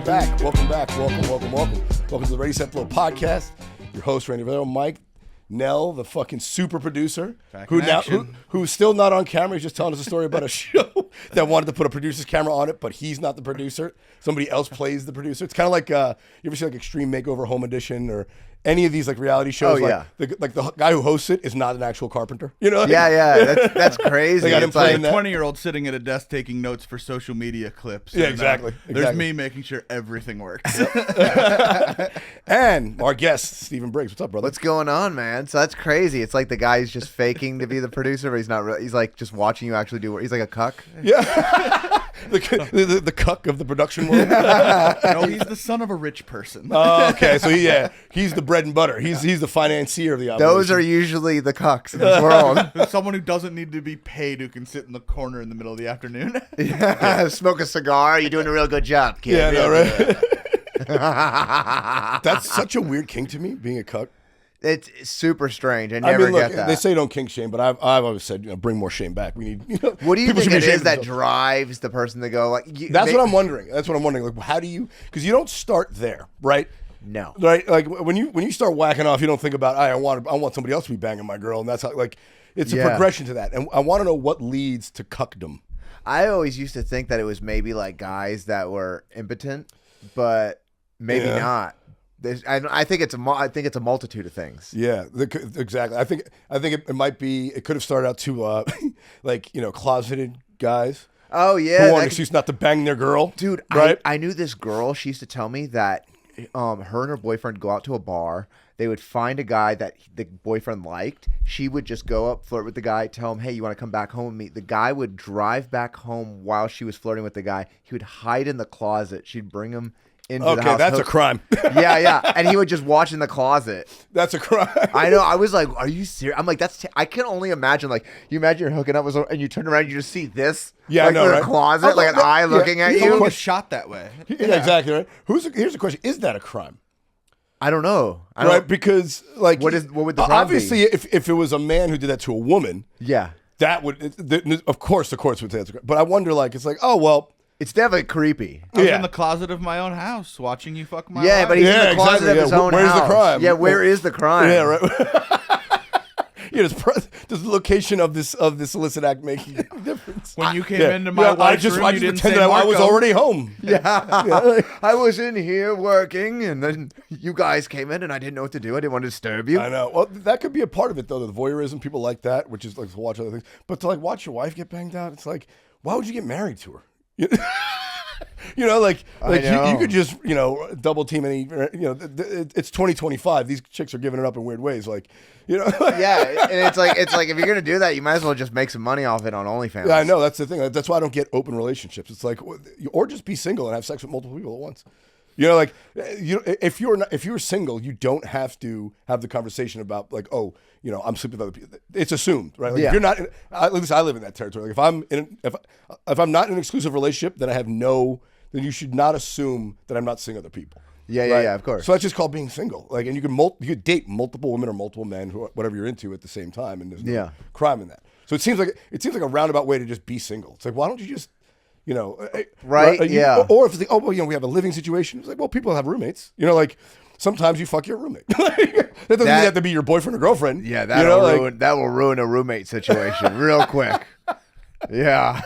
Welcome back. Welcome to the Ready Set Flow podcast. Your host, Randy Valero, Mike, Nell, the fucking super producer, who's still not on camera. He's just telling us a story about a show that wanted to put a producer's camera on it, but he's not the producer. Somebody else plays the producer. It's kind of like you ever see like Extreme Makeover Home Edition or any of these like reality shows. Oh, yeah. The guy who hosts it is not an actual carpenter. You know? Like, That's crazy. It's like a 20-year-old sitting at a desk taking notes for social media clips. Yeah, exactly. There's me making sure everything works. And our guest, Stephen Briggs. What's up, brother? What's going on, man? So that's crazy. It's like the guy's just faking to be the producer, but he's not really. He's like just watching you actually do work. He's like a cuck. Yeah. the cuck of the production world. No, he's the son of a rich person. Oh, okay. So he's the bread and butter. He's the financier of the operation. Those are usually the cucks in this world. Someone who doesn't need to be paid, who can sit in the corner in the middle of the afternoon. Yeah. Smoke a cigar. You're doing a real good job, kid. Yeah, no, right? That's such a weird kink to me, being a cuck. It's super strange. I never get that. They say don't kink shame, but I've always said, bring more shame back. We need. What do you think it is that themselves. Drives the person to go like? That's what I'm wondering. Like, how do you? Because you don't start there, right? No. Right. Like when you start whacking off, you don't think about I want somebody else to be banging my girl, and that's how it's a progression to that. And I want to know what leads to cuckdom. I always used to think that it was maybe like guys that were impotent, but maybe not. I think it's a multitude of things. Yeah, exactly. I think it might be. It could have started out to closeted guys. Oh yeah, who want an excuse not to bang their girl, dude. Right? I knew this girl. She used to tell me that her and her boyfriend go out to a bar. They would find a guy that the boyfriend liked. She would just go up, flirt with the guy, tell him, hey, you want to come back home with me? The guy would drive back home while she was flirting with the guy. He would hide in the closet. She'd bring him into the house. Okay, that's a crime. Yeah. And he would just watch in the closet. That's a crime. I know. I was like, are you serious? I'm like, I can only imagine, like, you imagine you're hooking up with someone and you turn around and you just see this. Yeah, like, I know, right? The closet, like an eye looking at you. Someone was shot that way. Yeah, exactly. Right. Here's the question: is that a crime? I don't know. Right, because like, what would the crime obviously be? if it was a man who did that to a woman, that would of course the courts would say that's a crime. But I wonder, like, it's like, oh well. It's definitely creepy. I was in the closet of my own house watching you fuck my wife. Yeah, but he's in the closet of his own Where's house. The crime? Yeah, where is the crime? Yeah, right. Does the location of this illicit act make a difference? When you came into my wife's room, I you just didn't pretended say I was Marco. already home. Yeah. I was in here working, and then you guys came in, and I didn't know what to do. I didn't want to disturb you. I know. Well, that could be a part of it, though. The voyeurism, people like that, which is like to watch other things. But to like watch your wife get banged out, it's like, why would you get married to her? You know, like you could just, double team any, it's 2025. These chicks are giving it up in weird ways. Like, Yeah. And it's like, if you're going to do that, you might as well just make some money off it on OnlyFans. Yeah, I know. That's the thing. That's why I don't get open relationships. It's like, or just be single and have sex with multiple people at once. If you're single, you don't have to have the conversation about like, oh, I'm sleeping with other people. It's assumed, right? Like if you're not, at least I live in that territory. Like if I'm not in an exclusive relationship, then you should not assume that I'm not seeing other people. Yeah, of course. So that's just called being single. Like, and you could date multiple women or multiple men, whatever you're into, at the same time, and there's no crime in that. So it seems like a roundabout way to just be single. It's like, why don't you just right? Yeah. Or if it's like, we have a living situation. It's like, well, people have roommates. Like sometimes you fuck your roommate. That doesn't have to be your boyfriend or girlfriend. Yeah, that will ruin a roommate situation real quick. Yeah.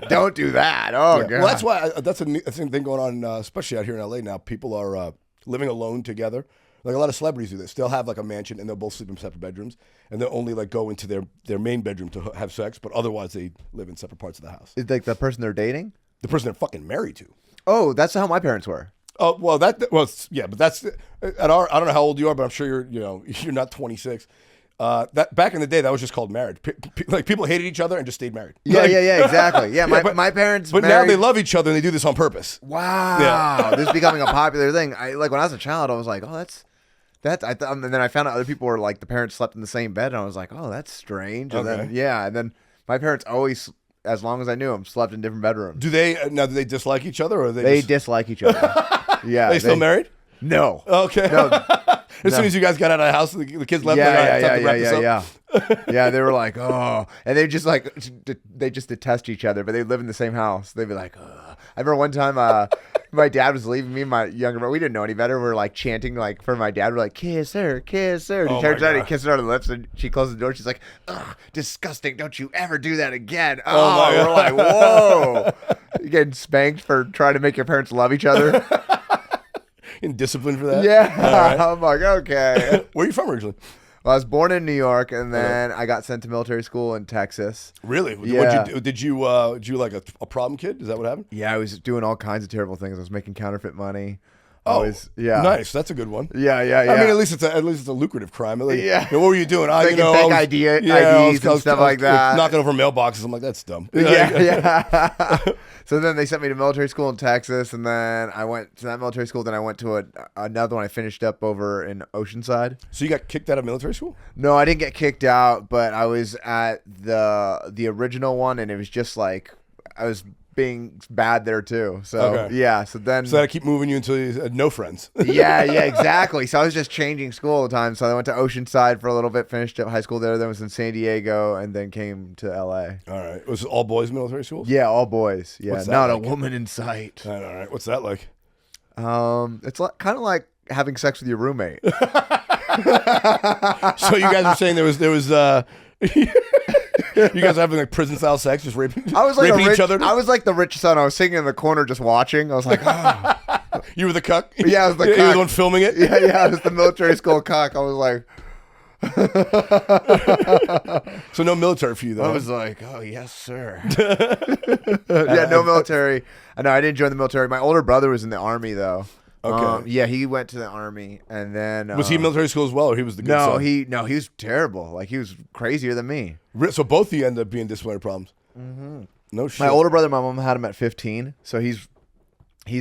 Don't do that. Oh, God. Well, that's why that's a thing going on, especially out here in LA now. People are living alone together. Like a lot of celebrities do this. They'll have like a mansion and they'll both sleep in separate bedrooms, and they'll only like go into their main bedroom to have sex, but otherwise they live in separate parts of the house. It's like the person they're dating? The person they're fucking married to. Oh, that's how my parents were. Oh, well, but that's I don't know how old you are, but I'm sure you're not 26. That back in the day, that was just called marriage. Like people hated each other and just stayed married. Yeah, exactly. Yeah, my parents. But now they love each other and they do this on purpose. Wow, yeah. This is becoming a popular thing. Like when I was a child, I was like, oh, that's. And then I found out other people were like the parents slept in the same bed, and I was like, oh, that's strange. And then my parents always, as long as I knew them, slept in different bedrooms. Do they dislike each other, or they dislike each other? Yeah, they still married? No. Okay. No. As soon as you guys got out of the house, the kids left. Yeah. They were like, oh, and they just detest each other, but they live in the same house. They'd be like, oh. I remember one time, my dad was leaving me and my younger brother. We didn't know any better. We were like chanting like for my dad. We're like, kiss her, kiss her. And he Oh turns my around and God. kisses her on the lips, and she closes the door. She's like, ugh, disgusting. Don't you ever do that again. Oh my We're like, whoa. You're getting spanked for trying to make your parents love each other. In discipline for that? Yeah. All right. I'm like, okay. Where are you from originally? Well, I was born in New York, and then I got sent to military school in Texas. Really? Yeah. What'd you do? Did you like a problem kid? Is that what happened? Yeah, I was doing all kinds of terrible things. I was making counterfeit money. Oh, yeah. Nice. That's a good one. Yeah. I mean, at least it's a lucrative crime. Like, Yeah. What were you doing? Making fake I was- IDs I and stuff like that. Knocking over mailboxes. I'm like, that's dumb. Yeah. So then they sent me to military school in Texas, and then I went to that military school. Then I went to another one I finished up over in Oceanside. So you got kicked out of military school? No, I didn't get kicked out, but I was at the original one, and it was just like I was being bad there too. So Okay. yeah. So then So I keep moving you until you had no friends. yeah, exactly. So I was just changing school all the time. So I went to Oceanside for a little bit, finished up high school there, then was in San Diego, and then came to LA. All right. Was it all boys military schools? Yeah, all boys. Yeah, What's that not like? a woman in sight. All right. What's that like? It's like, kind of like having sex with your roommate. So you guys were saying there was you guys having like prison style sex, just raping, I was like raping each other. I was like the rich son. I was sitting in the corner just watching. I was like, oh. You were the cuck. Yeah, I was the You were cuck. the one filming it. yeah. I was the military school cock. I was like, So no military for you though. I was like, oh yes, sir. Yeah, no military. I know I didn't join the military. My older brother was in the army though. Okay. Yeah, he went to the army, and then Was he in military school as well, or he was the good No, son? he was terrible. Like he was crazier than me. So both of you ended up being disciplinary problems. Mm-hmm. No shit. My older brother, my mom had him at 15, so he's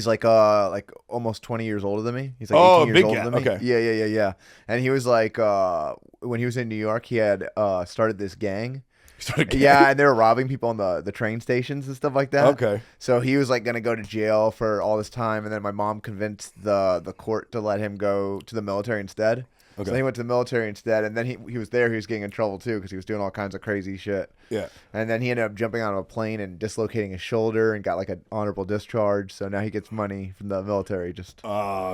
like almost 20 years older than me. He's like 18 years big older gap. than me. Okay. Yeah. And he was like when he was in New York, he had started this gang. Yeah, and they were robbing people on the train stations and stuff like that. Okay. So he was like gonna go to jail for all this time, and then my mom convinced the court to let him go to the military instead. Okay. So he went to the military instead, and then he was there. He was getting in trouble too because he was doing all kinds of crazy shit. Yeah. And then he ended up jumping out of a plane and dislocating his shoulder and got like an honorable discharge. So now he gets money from the military. Just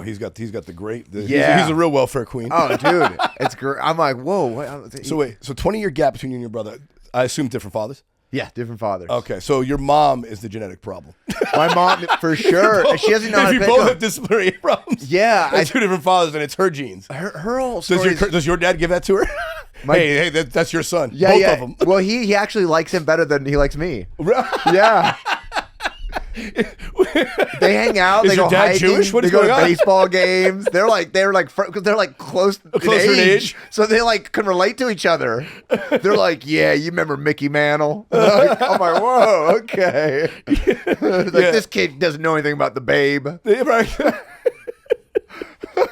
He's got the great. Yeah. He's a real welfare queen. oh, dude, it's great. I'm like, whoa. What? So wait, 20-year gap between you and your brother. I assume different fathers. Yeah, different fathers. Okay, so your mom is the genetic problem. My mom, for sure. And she doesn't know how If to you pick both them. have disciplinary problems. Yeah, It's two different fathers, and it's her genes. her whole story. Does your dad give that to her? Hey, that's your son. Yeah, Both yeah. of them. Well, he actually likes him better than he likes me. Yeah. They hang out. Is They your go dad hiking. Jewish? What they is go going to on? baseball games. They're like close Closer in age. so they like can relate to each other. They're like, yeah, you remember Mickey Mantle? I'm like, whoa, okay. This kid doesn't know anything about the Babe. Right.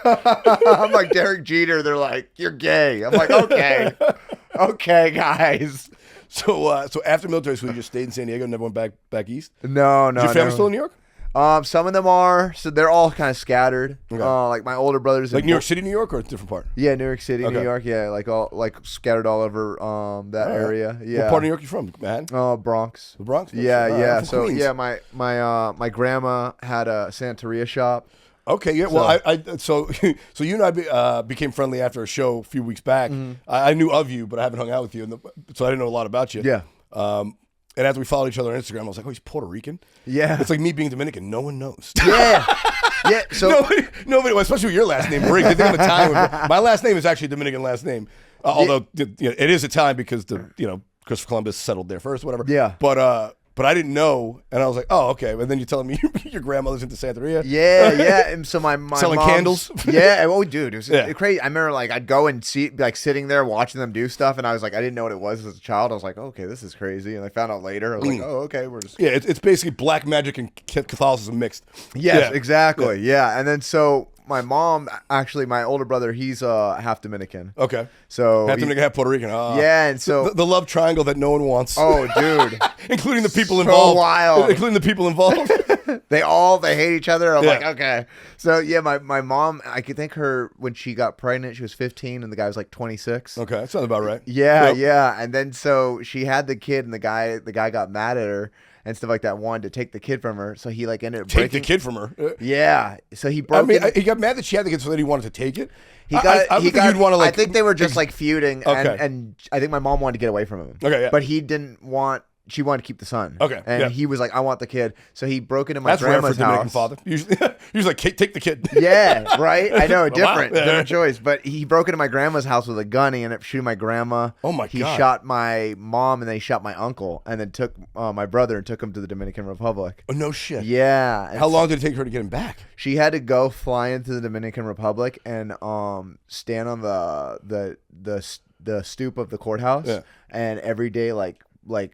I'm like Derek Jeter. They're like, you're gay. I'm like, okay, guys. So after military school, you just stayed in San Diego, never went back east. No. Is your family still in New York? Some of them are. So they're all kind of scattered. Okay. Like my older brothers, Like New York City, New York, or a different part? Yeah, New York City, Okay. New York. Yeah, like scattered all over that area. Yeah. What part of New York you from, Manhattan? Bronx. The Bronx? Yeah, I'm yeah. from So Queens. yeah, my grandma had a Santeria shop. Okay, yeah. Well, so you and I became friendly after a show a few weeks back. I knew of you, but I haven't hung out with you, so I didn't know a lot about you. Yeah. And after we followed each other on Instagram, I was like, oh, he's Puerto Rican? Yeah. It's like me being Dominican. No one knows. Yeah. Yeah. So Nobody, well, especially with your last name, Briggs. They think I'm Italian. My last name is actually a Dominican last name. Although it is Italian because Christopher Columbus settled there first, whatever. Yeah. But I didn't know, and I was like, oh, okay. And then you're telling me your grandmother's into Santeria. yeah. And so my Selling mom's- candles? Yeah. Oh, dude, it was Yeah. crazy. I remember like I'd go and see like sitting there watching them do stuff, and I was like, I didn't know what it was as a child. I was like, okay, this is crazy. And I found out later. I was like, oh, okay, we're just Yeah, it's basically black magic and Catholicism mixed. Yes, Yeah. exactly. Yeah. And then so my mom, actually, my older brother, he's half Dominican. Okay. So Have to make half Puerto Rican. yeah, and so the love triangle that no one wants. oh, dude, including the people So involved. wild. Including the people involved. they hate each other. I'm Yeah. like, okay. So yeah, my mom, I could think her when she got pregnant, she was 15, and the guy was like 26. Okay, that sounds about right. Yeah, Yep. yeah. And then so she had the kid, and the guy got mad at her. and stuff like that, wanted to take the kid from her. So he like ended up Take breaking the kid from her. Yeah. So he I broke mean, it. he got mad that she had the kid, so that he wanted to take it. He got. I he think got. you'd want to like. I think they were just like feuding, Okay. and I think my mom wanted to get away from him. Okay, yeah. But he didn't want. She wanted to keep the son. Okay, and yeah. he was like, "I want the kid." So he broke into my That's rare for grandma's Dominican house. father. Usually like take the kid. Yeah, right. I know, different, Wow. different choice. But he broke into my grandma's house with a gun. He ended up shooting my grandma. Oh my He God. shot my mom, and then he shot my uncle, and then took my brother and took him to the Dominican Republic. Oh no shit. Yeah. and How long did it take her to get him back? She had to go fly into the Dominican Republic and stand on the stoop of the courthouse, Yeah. and every day like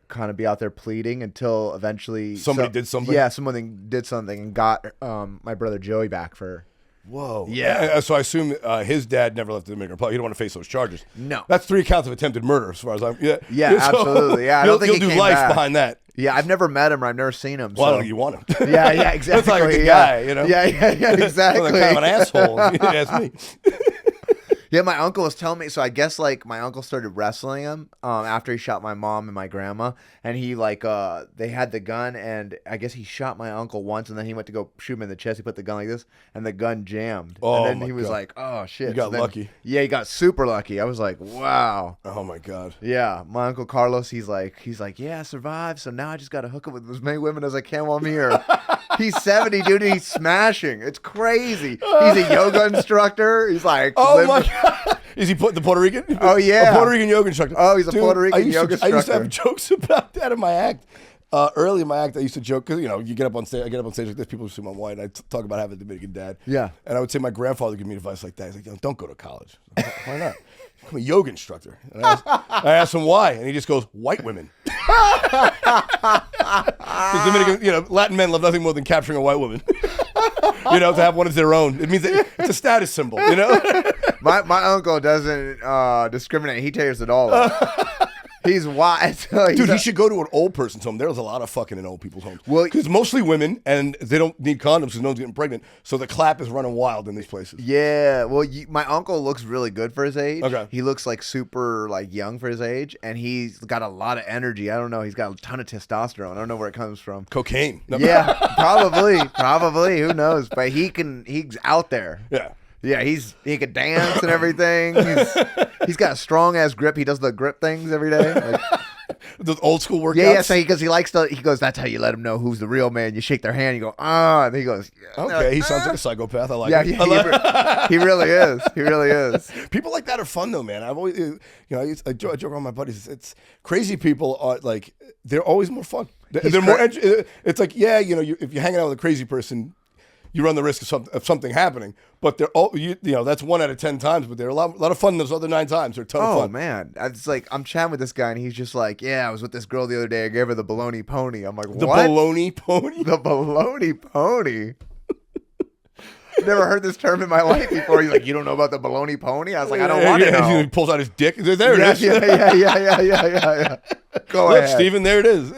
kind of be out there pleading until eventually Somebody did something? Yeah, someone did something and got my brother Joey back for her. Whoa. Yeah. So I assume his dad never left the Dominican Republic. You don't want to face those charges. No. That's 3 counts of attempted murder, as far as I'm. Yeah. Yeah, absolutely. Yeah, I don't think you'll he do came life back. behind that. Yeah, I've never met him or I've never seen him. Well, I so. don't think you want him. Yeah, exactly. That's like a good yeah. guy, you know. Yeah, exactly. Like kind of an asshole. If you ask me. Yeah, my uncle was telling me. So I guess like my uncle started wrestling him after he shot my mom and my grandma, and he like they had the gun, and I guess he shot my uncle once, and then he went to go shoot him in the chest. He put the gun like this, and the gun jammed. Oh, and then my he was God. like, "Oh shit!" You got then- lucky. Yeah, he got super lucky. I was like, "Wow." Oh my God. Yeah, my uncle Carlos, he's like, yeah, I survived, so now I just got to hook up with as many women as I can while I'm here. He's 70, dude, and he's smashing. It's crazy. He's a yoga instructor. He's like, Oh my God. Is he the Puerto Rican? Oh, yeah. A Puerto Rican yoga instructor. Oh, he's a Puerto Rican I used yoga I used to have instructor. jokes about that in my act. Early in my act, I used to joke because you get up on stage. I get up on stage like this. People assume I'm white. And I talk about having a Dominican dad. Yeah. And I would say my grandfather gave me advice like that. He's like, don't go to college. Why not? I'm a yoga instructor. And I asked him why, and he just goes, white women. Because Dominican, Latin men love nothing more than capturing a white woman. To have one as their own. It means it's a status symbol. My uncle doesn't discriminate. He tears it all up. He's wise. Dude, he should go to an old person's home. There's a lot of fucking in old people's homes. Well, because mostly women, and they don't need condoms because no one's getting pregnant. So the clap is running wild in these places. Yeah, well, my uncle looks really good for his age. Okay. He looks like super like young for his age, and he's got a lot of energy. I don't know. He's got a ton of testosterone. I don't know where it comes from. Cocaine. No. Yeah, probably. Who knows? But he's out there. Yeah. Yeah, he can dance and everything. He's got a strong ass grip. He does the grip things every day. Like, Those old school workouts. yeah. So he likes to. He goes. That's how you let him know who's the real man. You shake their hand. You go and he goes. Yeah. Okay, he sounds like a psychopath. I like Yeah, it. I like he really is. He really is. People like that are fun though, man. I've always, I joke around my buddies. It's crazy people are like they're always more fun. They're more. It's like if you're hanging out with a crazy person, you run the risk of something happening. But they're all that's 1 out of 10 times. But they're a lot of fun those other 9 times. They're a ton of Oh fun. man, it's like I'm chatting with this guy and he's just like, yeah, I was with this girl the other day. I gave her the baloney pony. I'm like, what? The baloney pony. The baloney pony. Never heard this term in my life before. He's like, you don't know about the baloney pony? I was like, I don't want to know. He pulls out his dick. There it is. Yeah. Go Look, ahead. Steven, there it is.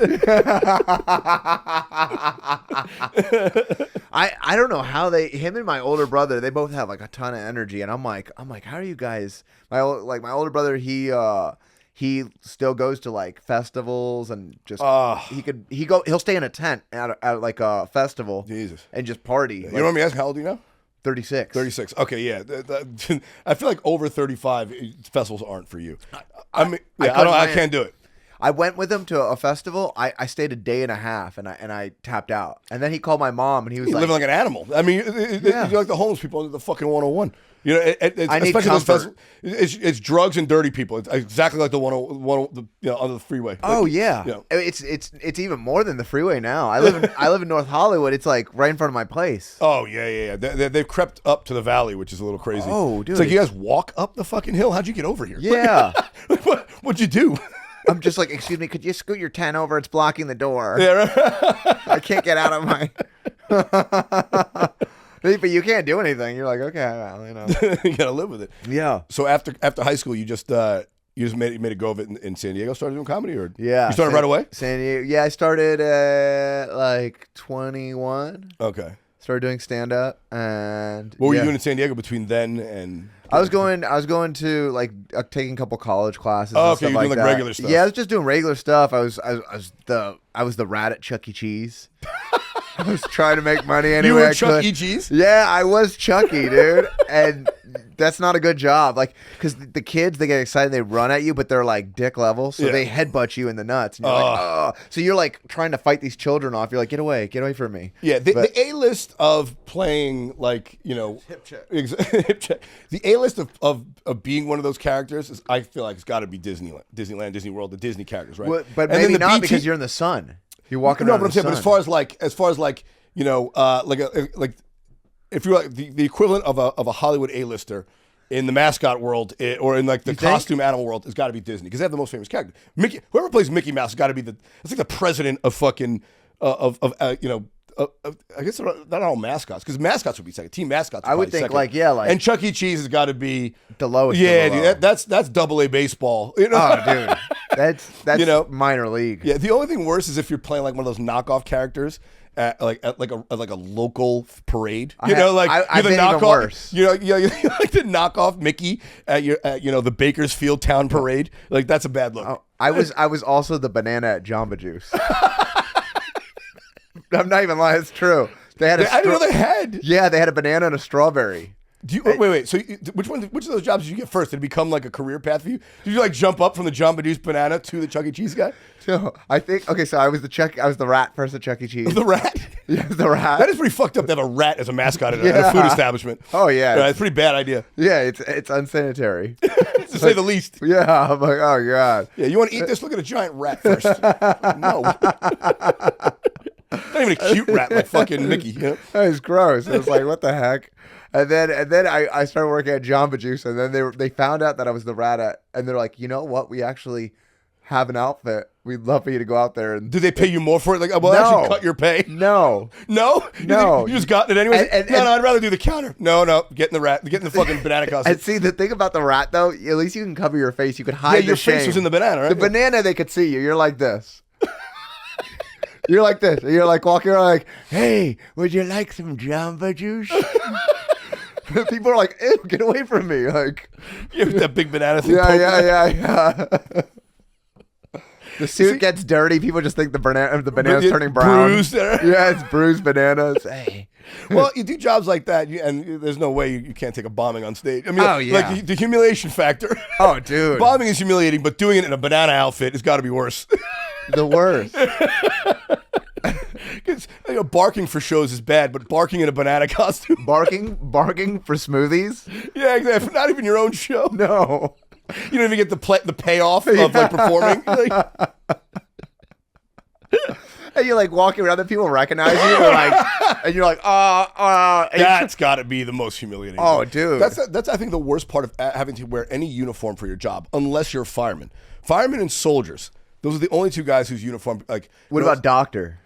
I don't know how him and my older brother, they both have like a ton of energy, and I'm like, how are you guys? My older brother, he still goes to like festivals and just he'll stay in a tent at like a festival. Jesus. And just party. You know what I mean? How old are you now? 36. 36. Okay, yeah. I feel like over 35 festivals aren't for you. I can't do it. I went with him to a festival. I stayed a day and a half, and I tapped out. And then he called my mom, and he was You're like, living like an animal. I mean, Yeah. you're like the homeless people under the fucking 101. I need especially those comfort. festivals. It's drugs and dirty people. It's exactly like the 101 on the freeway. oh yeah. Yeah. It's even more than the freeway now. I live in North Hollywood. It's like right in front of my place. Oh yeah. They've crept up to the valley, which is a little crazy. Oh, dude. It's like you guys walk up the fucking hill. How'd you get over here? Yeah. What'd you do? I'm just like, excuse me, could you scoot your tent over? It's blocking the door. Yeah, right. I can't get out of my. But you can't do anything. You're like, okay, well, You gotta live with it. Yeah. So after high school, you just made a go of it in San Diego. Started doing comedy, or Yeah. you started right away. San Diego. Yeah, I started at like 21. Okay. Started doing stand up, and What were you doing in San Diego between then and? I was going to like taking a couple college classes. Oh, and okay, stuff you're doing like that. regular stuff. Yeah, I was just doing regular stuff. I was the rat at Chuck E.Cheese. I was trying to make money anyway. You were I Chuck could. E.Cheese? Yeah, I was Chucky, dude, and that's not a good job. Like, because the kids, they get excited, they run at you, but they're like dick level, so they headbutt you in the nuts, and you're like, oh. So you're like trying to fight these children off. You're like, get away from me. Yeah, the A-list of playing like Hip check. hip check. The A-list of being one of those characters is, I feel like, it's got to be Disneyland, Disney World, the Disney characters, right? But And maybe then the not BT because you're in the sun. You're walking No, around. but I'm saying, but as far as like like if you're like the equivalent of a Hollywood A-lister in the mascot world or in like the costume animal world, has got to be Disney because they have the most famous character. Mickey, whoever plays Mickey Mouse has got to be it's like the president of fucking I guess they're not all mascots because mascots would be second. Team mascots. I would think second. like And Chuck E. Cheese has got to be the lowest. Yeah, of the low. dude, that's double A baseball. You know? Oh, dude, that's minor league. Yeah, the only thing worse is if you're playing like one of those knockoff characters at like a local parade. I've been even worse. You like the knockoff Mickey at the Bakersfield Town Parade. Like that's a bad look. Oh, I was also the banana at Jamba Juice. I'm not even lying. It's true. I didn't know they had. Yeah, they had a banana and a strawberry. Do you, wait. So which of those jobs did you get first? Did it become like a career path for you? Did you like jump up from the Jamba Juice banana to the Chuck E. Cheese guy? So I think so. I was the rat first at Chuck E. Cheese. The rat. Yeah, the rat. That is pretty fucked up to have a rat as a mascot at a food establishment. Oh yeah, it's a pretty bad idea. Yeah, it's unsanitary to say the least. Yeah, I'm like, oh god. Yeah, you want to eat this? Look at a giant rat first. No. Not even a cute rat like fucking Mickey. You know? That was gross. It was like, what the heck? And then I started working at Jamba Juice, and then they found out that I was the rat at, and they're like, you know what? We actually have an outfit. We'd love for you to go out there. And did they pay you more for it? Like, well, No. actually cut your pay. No. No? No. You just got it anyway? And- No, I'd rather do the counter. No, get in the fucking banana costume. And see, the thing about the rat, though, at least you can cover your face. You could hide your the shame. face was in the banana, right? The banana, they could see you. You're like this. You're like this. You're like walking around like, hey, would you like some Jamba Juice? People are like, ew, get away from me. Like, Yeah, with that big banana thing. yeah. The suit gets dirty. People just think the banana's turning brown. Bruised. Yeah, it's bruised bananas. Hey. Well, you do jobs like that, and there's no way you can't take a bombing on stage. I mean, Oh, yeah. like the humiliation factor. Oh, dude. Bombing is humiliating, but doing it in a banana outfit has got to be worse. The worst. Because barking for shows is bad, but barking in a banana costume. Barking for smoothies? Yeah, exactly. Not even your own show. No. You don't even get the payoff of like performing. Like, And you're like walking around, and people recognize you, and you're like, that's got to be the most humiliating. Oh, thing. dude. That's I think the worst part of having to wear any uniform for your job, unless you're a fireman. Firemen and soldiers. Those are the only two guys whose uniform like. What about doctor?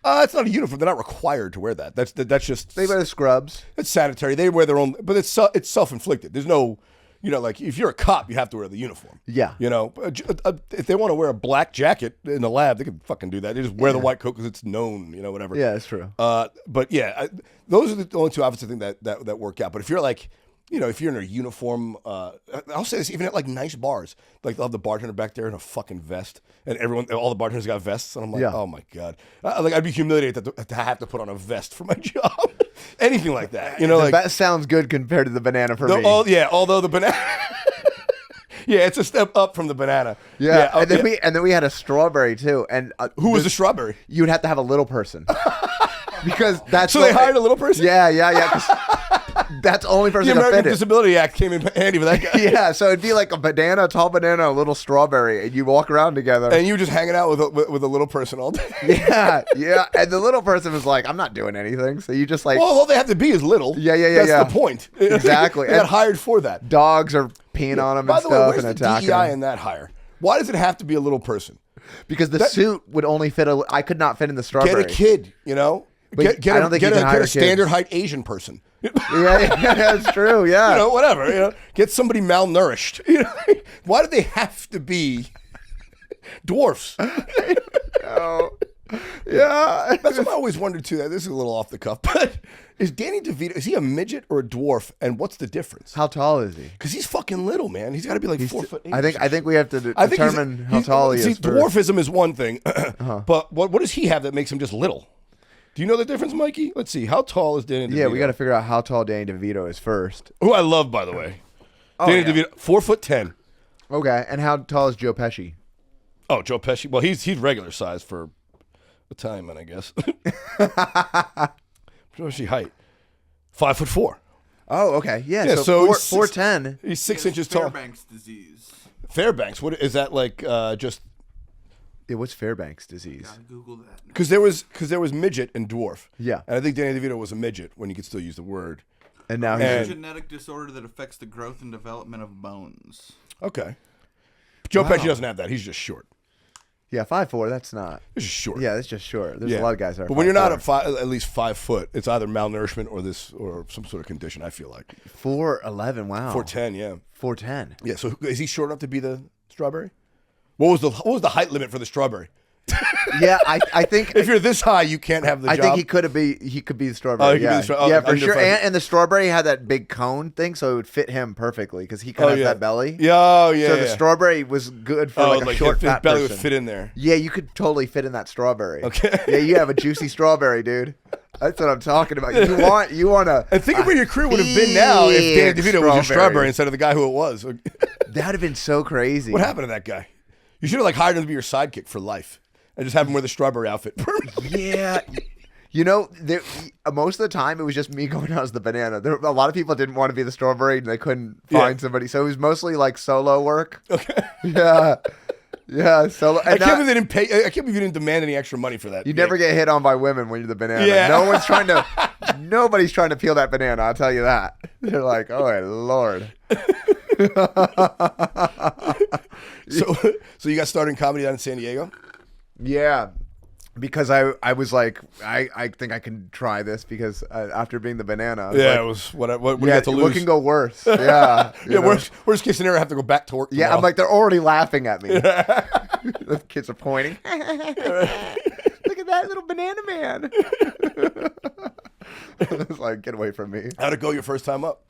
It's not a uniform. They're not required to wear that. That's just. They wear the scrubs. It's sanitary. They wear their own, but it's self-inflicted. There's no, like if you're a cop, you have to wear the uniform. Yeah. If they want to wear a black jacket in the lab, they can fucking do that. They just wear the white coat because it's known, whatever. Yeah, that's true. But yeah, those are the only two outfits I think that work out. But if you're like, if you're in a uniform, I'll say this, even at like nice bars, like they'll have the bartender back there in a fucking vest, and all the bartenders got vests, and I'm like, oh my god, I'd be humiliated to have to put on a vest for my job, anything like that. The vest sounds good compared to the banana for me. Although the banana. Yeah, it's a step up from the banana. Yeah, and then we had a strawberry too. And who was the strawberry? You'd have to have a little person because that's so they hired a little person. Yeah. 'Cause that's the only person the that American fit it. Disability Act came in handy for that guy. Yeah, so it'd be like a tall banana, a little strawberry, and you walk around together. And you were just hanging out with a little person all day. Yeah. And the little person was like, I'm not doing anything. So you just like. Well, all they have to be is little. Yeah. That's the point. Exactly. They got hired for that. Dogs are peeing on them By and the way, stuff where's and the attacking DEI them. in that hire? Why does it have to be a little person? Because the suit would only fit I could not fit in the strawberry. Get a kid, But I don't think you can hire a standard kids. height Asian person. Yeah, that's true. Yeah. Whatever. Get somebody malnourished. Why do they have to be dwarfs? Oh. Yeah. That's what I always wondered too. This is a little off the cuff, but is Danny DeVito, is he a midget or a dwarf? And what's the difference? How tall is he? Because he's fucking little, man. He's got to be like 4'8". I think we have to I think determine how tall he is. See, first. dwarfism is one thing, but what does he have that makes him just little? Do you know the difference, Mikey? Let's see. How tall is Danny DeVito? Yeah, we got to figure out how tall Danny DeVito is first. Who I love, by the way. Danny DeVito, 4'10". Okay, and how tall is Joe Pesci? Oh, Joe Pesci. Well, he's regular size for Italian, I guess. Joe Pesci height, 5'4". Oh, okay, yeah. Yeah, so so 4'10". He's 6 inches tall. Fairbanks disease. Fairbanks. What is that like? Just Yeah, what's Fairbanks disease? Gotta Google that. because there was midget and dwarf. Yeah. And I think Danny DeVito was a midget when you could still use the word. And now And- It's a genetic disorder that affects the growth and development of bones. Okay. Joe Wow. Pesci doesn't have that. He's just short. yeah, 5'4". That's not. He's just short. Yeah, that's just short. There's Yeah. a lot of guys that are. But when you're not 5'4". at least 5 foot, it's either malnourishment or some sort of condition. I feel like 4'11". Wow. 4'10". Yeah. 4'10". Yeah. So is he short enough to be the strawberry? What was the height limit for the strawberry? Yeah, I think If you're this high, you can't have the I job. think he could be the strawberry. Oh, he could be yeah, the oh, yeah, for under sure. 5 And the strawberry had that big cone thing, so it would fit him perfectly because he kind of has that belly. Yeah. Oh, yeah. So yeah. the strawberry was good for like a short his fat belly person. would fit in there. Yeah, you could totally fit in that strawberry. Okay. Yeah, you have a juicy strawberry, dude. That's what I'm talking about. You want to. And think of where your career would have been now if Danny DeVito was your strawberry instead of the guy who it was. That'd have been so crazy. What happened to that guy? You should have hired him to be your sidekick for life and just have him wear the strawberry outfit. Yeah. You know, most of the time it was just me going out as the banana. A lot of people didn't want to be the strawberry and they couldn't find somebody. So it was mostly like solo work. Okay. Yeah. Yeah. Solo. I can't believe they didn't pay. I can't believe you didn't demand any extra money for that. You never get hit on by women when you're the banana. Yeah. Nobody's trying to peel that banana. I'll tell you that. They're like, oh my Lord. So you got started in comedy down in San Diego? Yeah. Because I was like, I think I can try this because after being the banana. I was Yeah, like, it was what you got to lose. what can go worse? Yeah. Yeah, worst case scenario, I have to go back to work tomorrow. Yeah, I'm like, they're already laughing at me. The kids are pointing. Look at that little banana man. It's like, get away from me. How'd it go your first time up?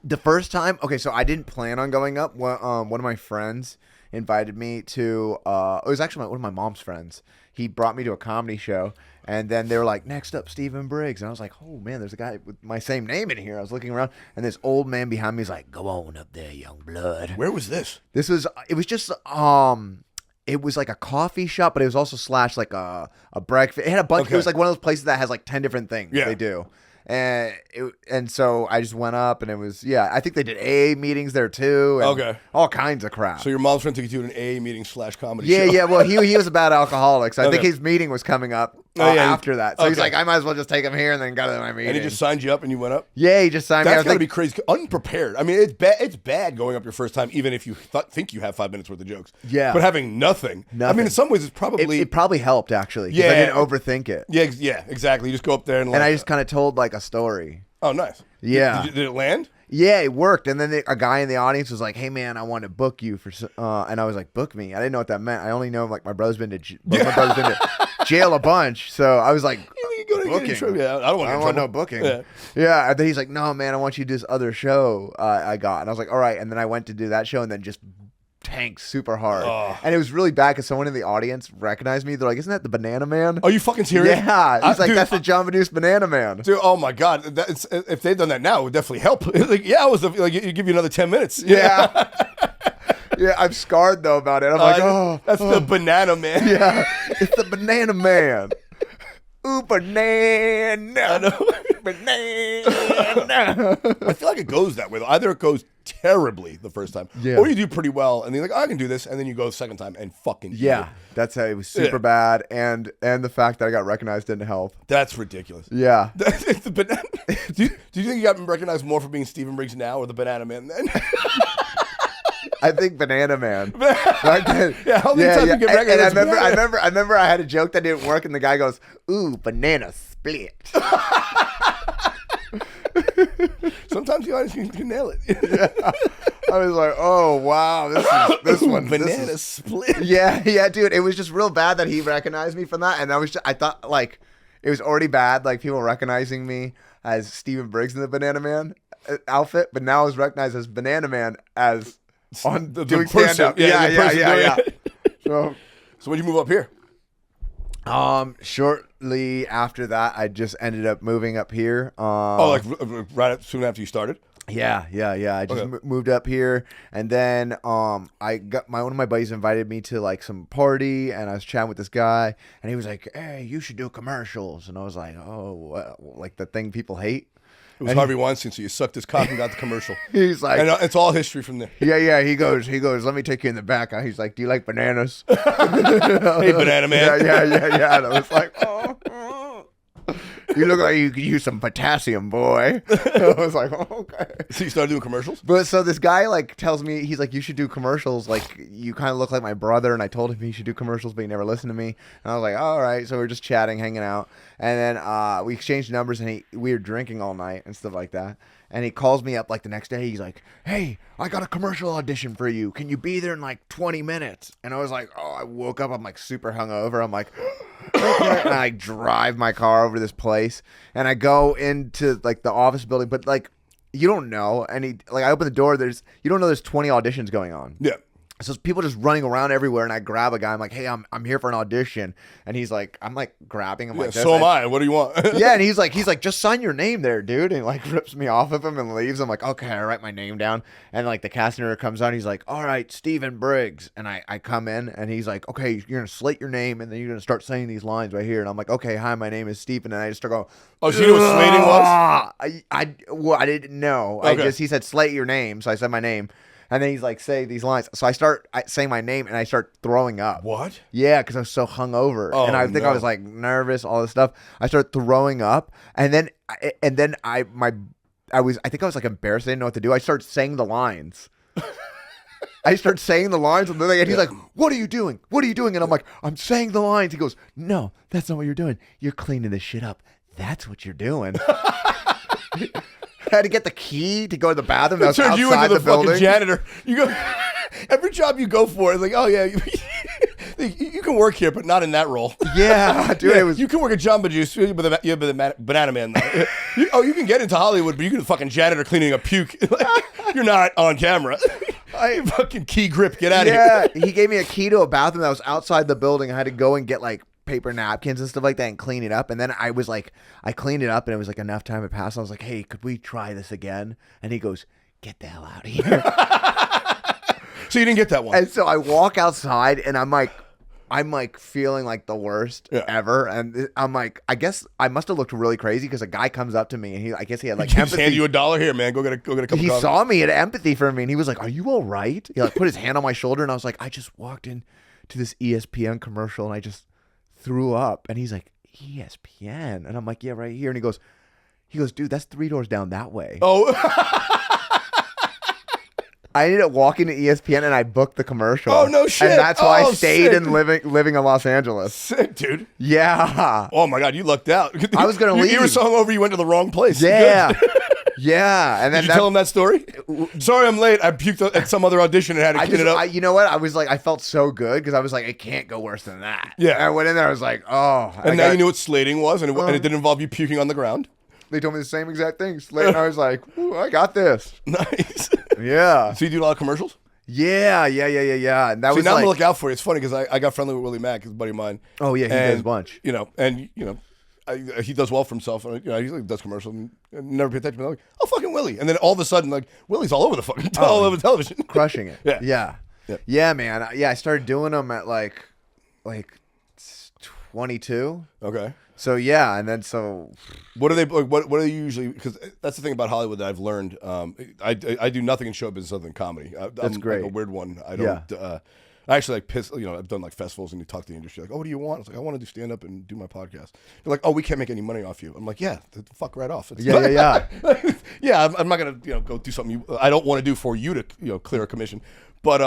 The first time, okay, so I didn't plan on going up. One of my friends invited me to, it was actually one of my mom's friends. He brought me to a comedy show, and then they were like, next up, Stephen Briggs. And I was like, oh, man, there's a guy with my same name in here. I was looking around, and this old man behind me is like, go on up there, young blood. Where was this? It was just, it was like a coffee shop, but it was also / like a breakfast. It had a bunch. Okay. It was like one of those places that has like 10 different things they do. And so I just went up, and it was I think they did AA meetings there too. And Okay. all kinds of crap. So your mom's friend took you to an AA meeting / comedy Yeah, show? yeah. Well, he was a bad alcoholic, so I think Okay. his meeting was coming up Oh, yeah. after that. So he's Okay. like, I might as well just take him here, and then go to my meeting. And he just signed you up and you went up? yeah, he just signed me. I That's was got to like, be crazy. Unprepared. I mean, it's bad going up your first time, even if you think you have 5 minutes worth of jokes. Yeah. But having nothing. I Nothing. mean, in some ways, it's probably. it probably helped actually. 'Cause I Yeah. didn't overthink it, yeah, exactly. You just go up there and and I just kind of told like a story. Oh, nice. Yeah. Did it land? Yeah, it worked. And then a guy in the audience was like, "Hey, man, I want to book you for," and I was like, "Book me." I didn't know what that meant. I only know like my brother's been to jail a bunch, so I was like, You go to get in Booking. trouble. Yeah, I don't want "I to don't want no booking." Yeah. Yeah, and then he's like, "No, man, I want you to do this other show I got," and I was like, "All right." And then I went to do that show, and then just tanked super hard, Oh. and it was really bad because someone in the audience recognized me. They're like, "Isn't that the Banana Man?" Are you fucking serious? Yeah, he's like, dude, "That's the Jamba Juice Banana Man." Dude, oh my God! If they'd done that now, it would definitely help. Like, yeah, it was like you give you another 10 minutes. Yeah. Yeah, I'm scarred though about it. I'm like, oh, that's the banana man. yeah, it's the Banana Man. Ooh, banana, banana. I feel like it goes that way though. Either it goes terribly the first time, Yeah. or you do pretty well, and then you're like, oh, I can do this, and then you go the second time and fucking Yeah, that's how it was super bad, and the fact that I got recognized didn't help. That's ridiculous. Yeah, The banana. Do you think you got recognized more for being Stephen Briggs now, or the Banana Man then? I think Banana Man. Back then. Yeah, how many times you get recognized And as Banana Man? I remember I had a joke that didn't work, and the guy goes, "Ooh, banana split." Sometimes you always can nail it. I was like, oh wow, this one banana split. Yeah, dude. It was just real bad that he recognized me from that, and I thought like it was already bad, like people recognizing me as Stephen Briggs in the Banana Man outfit, but now I was recognized as Banana Man as on doing stand up. Yeah. So when'd you move up here? Shortly after that, I just ended up moving up here. Right soon after you started? Yeah. I just moved up here, and then I got one of my buddies invited me to like some party, and I was chatting with this guy, and he was like, "Hey, you should do commercials," and I was like, "Oh, like the thing people hate." It was Harvey Weinstein, so you sucked his cock and got the commercial. He's like, and it's all history from there. Yeah. He goes. Let me take you in the back. He's like, "Do you like bananas?" Hey, Banana Man. Yeah. And I was like, "Oh, you look like you could use some potassium, boy." I was like, "Oh, okay." So you started doing commercials? But so this guy like tells me, he's like, "You should do commercials. Like you kind of look like my brother." And I told him he should do commercials, but he never listened to me. And I was like, "All right." So we were just chatting, hanging out, and then we exchanged numbers, and we were drinking all night and stuff like that. And he calls me up like the next day. He's like, "Hey, I got a commercial audition for you. Can you be there in like 20 minutes?" And I was like, "Oh," I woke up. I'm like super hungover. I'm like, okay. And I drive my car over to this place, and I go into like the office building, but like you don't know. And I open the door. You don't know there's 20 auditions going on. Yeah. So people just running around everywhere, and I grab a guy. I'm like, "Hey, I'm here for an audition," and he's like, I'm like grabbing him like this. So am I. What do you want? Yeah, and he's like, "Just sign your name there, dude," and he like rips me off of him and leaves. I'm like, "Okay," I write my name down, and like the casting director comes on. He's like, "All right, Stephen Briggs," and I come in, and he's like, "Okay, you're gonna slate your name, and then you're gonna start saying these lines right here," and I'm like, "Okay, hi, my name is Stephen," and I just start going, "Oh, so you knew what slating was?" I didn't know. Okay. He said slate your name, so I said my name. And then he's like, "Say these lines." So I start saying my name, and I start throwing up. What? Yeah, because I was so hungover, Oh, and I think I was like nervous, all this stuff. I start throwing up, and then I think I was like embarrassed. I didn't know what to do. I start saying the lines. And he's like, "What are you doing? What are you doing?" And I'm like, "I'm saying the lines." He goes, "No, that's not what you're doing. You're cleaning this shit up. That's what you're doing." I had to get the key to go to the bathroom that was outside you into the building. Fucking janitor. You go every job you go for. It's like, oh yeah, you can work here, but not in that role. Yeah, dude. You can work at Jamba Juice, but the Banana Man. You can get into Hollywood, but you can do fucking janitor cleaning up puke. You're not on camera. Fucking key grip. Get out of here. Yeah, he gave me a key to a bathroom that was outside the building. I had to go and get like paper napkins and stuff like that and clean it up. And then I cleaned it up, and it was like enough time had passed. I was like, "Hey, could we try this again?" And he goes, "Get the hell out of here." So you didn't get that one. And so I walk outside, and I'm like feeling like the worst ever. And I'm like, I guess I must have looked really crazy, because a guy comes up to me, and I guess he had like Just empathy. hand you $1 here, man. Go get a cup of coffee. He saw me, had empathy for me, and he was like, "Are you all right?" He like put his hand on my shoulder, and I was like, "I just walked in to this ESPN commercial, and I just threw up." And he's like, "ESPN?" And I'm like, "Yeah, right here." And he goes, "Dude, that's 3 doors down that way." Oh. I ended up walking to ESPN, and I booked the commercial. Oh, no shit. And that's why I stayed sick. and living in Los Angeles. Sick, dude. Yeah. Oh my God, you lucked out. I was gonna leave. You were so hungover, you went to the wrong place. Yeah. Good. Yeah. And then Did you tell him that story? Sorry, I'm late. I puked at some other audition and had to clean it up. You know what? I was like, I felt so good, because I was like, it can't go worse than that. Yeah. And I went in there, I was like, oh. And now you knew what slating was, and it didn't involve you puking on the ground. They told me the same exact thing. And I was like, ooh, I got this. Nice. Yeah. So you do a lot of commercials? Yeah. And that See, was now I'm like, gonna look out for you. It's funny because I got friendly with Willie Mack, he's a buddy of mine. oh yeah, he does a bunch. He does well for himself. And, he like, does commercials and never pay attention. I'm like, oh, fucking Willie. And then all of a sudden, like, Willie's all over the fucking all over television. Crushing it. Yeah. Yeah, man. Yeah, I started doing them at like 22. Okay. So yeah, and then so what are they? What are they usually? Because that's the thing about Hollywood that I've learned. I do nothing in show business other than comedy. That's I'm great. Like a weird one. I don't. I actually like piss. I've done like festivals and you talk to the industry. Like, oh, what do you want? I was like, I want to do stand up and do my podcast. They're like, oh, we can't make any money off you. I'm like, yeah, fuck right off. Yeah. Yeah, I'm not gonna go do something I don't want to do for you to clear a commission. But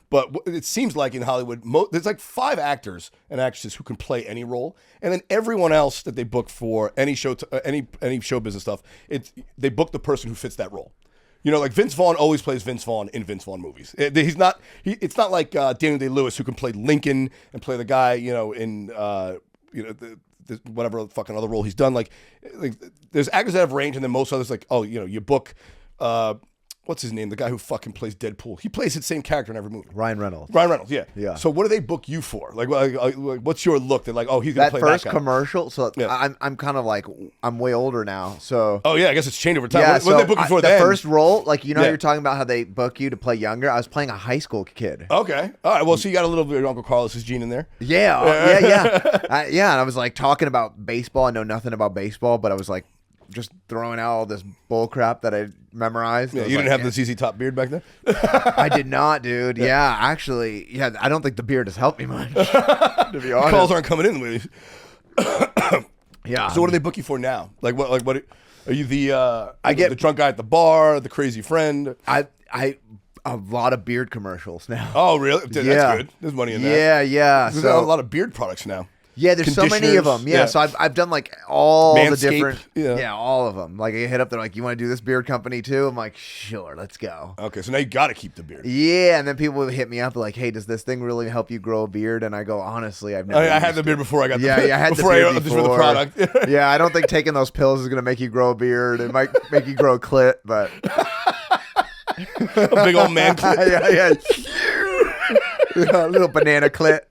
but it seems like in Hollywood, there's like 5 actors and actresses who can play any role, and then everyone else that they book for any show, any show business stuff, they book the person who fits that role. You know, like Vince Vaughn always plays Vince Vaughn in Vince Vaughn movies. It's not like Daniel Day-Lewis who can play Lincoln and play the guy, you know, in whatever fucking other role he's done. Like there's actors that have range, and then most others like, oh, you know, you book what's his name? The guy who fucking plays Deadpool. He plays the same character in every movie. Ryan Reynolds. Yeah. Yeah. So what do they book you for? Like what's your look? They're like, oh, he's gonna play that first guy. commercial. So Yeah. I'm kind of like, I'm way older now. So Oh yeah, I guess it's changed over time. yeah, What they book you for the then? first role, like Yeah. you're talking about how they book you to play younger. I was playing a high school kid. Okay. All right. Well, so you got a little bit of Uncle Carlos's gene in there. Yeah, yeah. And I was like talking about baseball. I know nothing about baseball, but I was like just throwing out all this bull crap that I memorized. Yeah, I was you didn't like, have the ZZ Top beard back then? I did not, dude. Yeah, actually, yeah. I don't think the beard has helped me much. To be honest, Calls aren't coming in with you. yeah. So what do they book you for now? Like what are you the get- the drunk guy at the bar, the crazy friend? I a lot of beard commercials now. Oh, really? Dude, Yeah. That's good. There's money in that. Yeah. There's So a lot of beard products now. yeah, there's so many of them. Conditioners, Yeah, yeah. so I've done like all the Manscaped, different. yeah. Yeah, all of them. Like I hit up, they're like, "You want to do this beard company too?" I'm like, "Sure, let's go." Okay, so now you got to keep the beard. Yeah, and then people would hit me up like, "Hey, does this thing really help you grow a beard?" And I go, "Honestly, I've never." I had used the beard it." before I got the Yeah, I had the before beard I auditioned for the before. product. Yeah, I don't think taking those pills is gonna make you grow a beard. It might make you grow a clit, but A big old man clip. yeah. A little banana clit.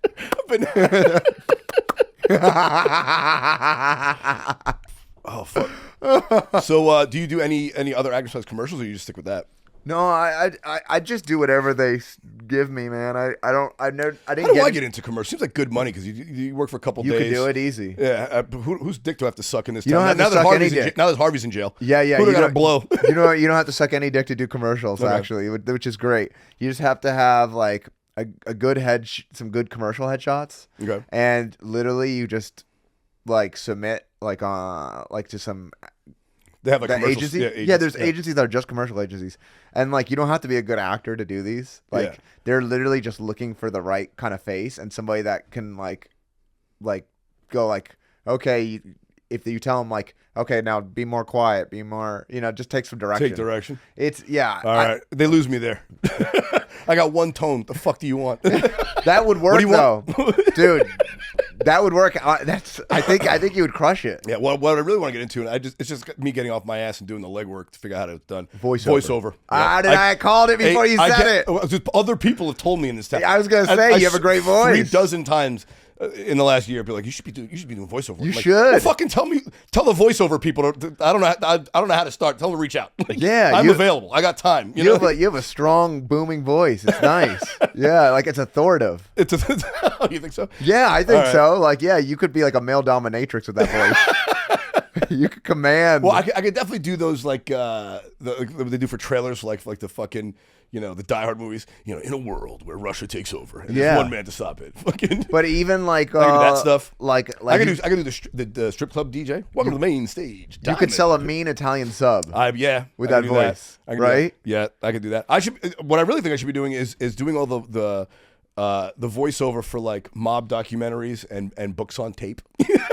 Oh fuck. So do you do any other advertised commercials, or you just stick with that? No, I just do whatever they give me, man. I didn't How do I get into commercials? Seems like good money because you work for a couple You days. can do it easy. Yeah. Whose dick do I have to suck in this You town? don't have to now that suck Harvey's any in dick. now that Harvey's in jail. Yeah. Who do I you gotta don't- blow? You don't have to suck any dick to do commercials, Okay. actually, which is great. You just have to have like a good some good commercial headshots, Okay. and literally you just like submit like to some They have like the commercials. agency. Yeah, There's agencies that are just commercial agencies, and like you don't have to be a good actor to do these. Like Yeah. they're literally just looking for the right kind of face and somebody that can like go like, okay, if you tell them like, okay, now be more quiet, be more, just take some direction. Take direction. It's yeah. All right. They lose me there. I got one tone. The fuck do you want? That would work do you though, want? dude. That would work. I think you would crush it. Yeah, what I really want to get into, and it's just me getting off my ass and doing the legwork to figure out how it's done. Voiceover. Yeah. I called it before you said it. Just other people have told me in this town. I was gonna say, you have a great voice. 3 dozen times in the last year, be like, you should be doing voiceover. You I'm like, should. Well, fucking tell the voiceover people. I don't know how to start. Tell them to reach out. Like, Yeah, I'm available. I got time. You know? You have a strong booming voice. It's nice. Yeah, like it's authoritative. You think so? Yeah, I think All right. so. Like, yeah, you could be like a male dominatrix with that voice. You could command. Well, I could definitely do those like what they do for trailers, like the fucking the Die Hard movies. In a world where Russia takes over and Yeah. there's one man to stop it. Fucking. But even like I can do that stuff. Like I can do the strip club DJ. Welcome to the main stage. you could sell a mean Italian sub. With With I that can do voice, I can do that. right? Yeah, I could do that. What I really think I should be doing is doing all the voiceover for like mob documentaries and books on tape.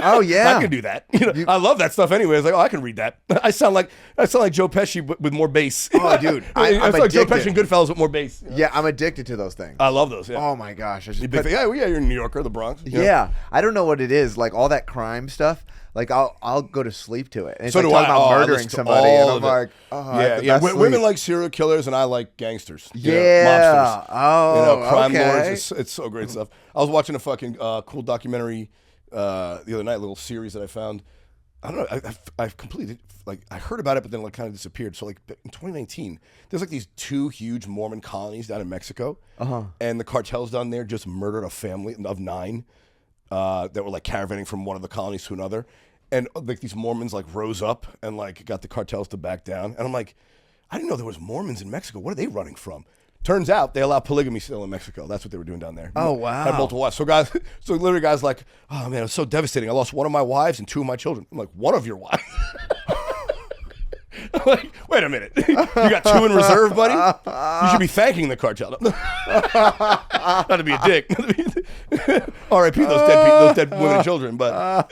Oh yeah, I can do that. I love that stuff anyway. It's like, oh, I can read that. I sound like Joe Pesci with more bass. Oh, dude, I I'm sound like Joe addicted. Pesci and Goodfellas with more bass. Yeah, I'm addicted to those things. I love those. Yeah. Oh my gosh, I just You're a New Yorker, the Bronx. yeah, I don't know what it is. Like all that crime stuff. Like I'll go to sleep to it. And it's So like do talking I. about I murdering listen to somebody, and all I'm of it. like, oh, I have the Yeah. best Women sleep. like serial killers, and I like gangsters. Yeah. Mobsters. Oh, crime okay. lords. It's so great stuff. I was watching a fucking cool documentary the other night, a little series that I found. I don't know. I've completed, like, I heard about it, but then like kind of disappeared. So like in 2019, there's like these 2 huge Mormon colonies down in Mexico, and the cartels down there just murdered a family of 9 that were like caravanning from one of the colonies to another, and like these Mormons like rose up and like got the cartels to back down. And I'm like, I didn't know there was Mormons in Mexico. What are they running from? Turns out they allow polygamy still in Mexico. That's what they were doing down there. Oh, wow. Had multiple wives. So literally guys like, oh man, it was so devastating. I lost one of my wives and 2 of my children. I'm like, one of your wives? I'm like, wait a minute. You got 2 in reserve, buddy? You should be thanking the cartel. Not to be a dick. R.I.P. those dead women and children. But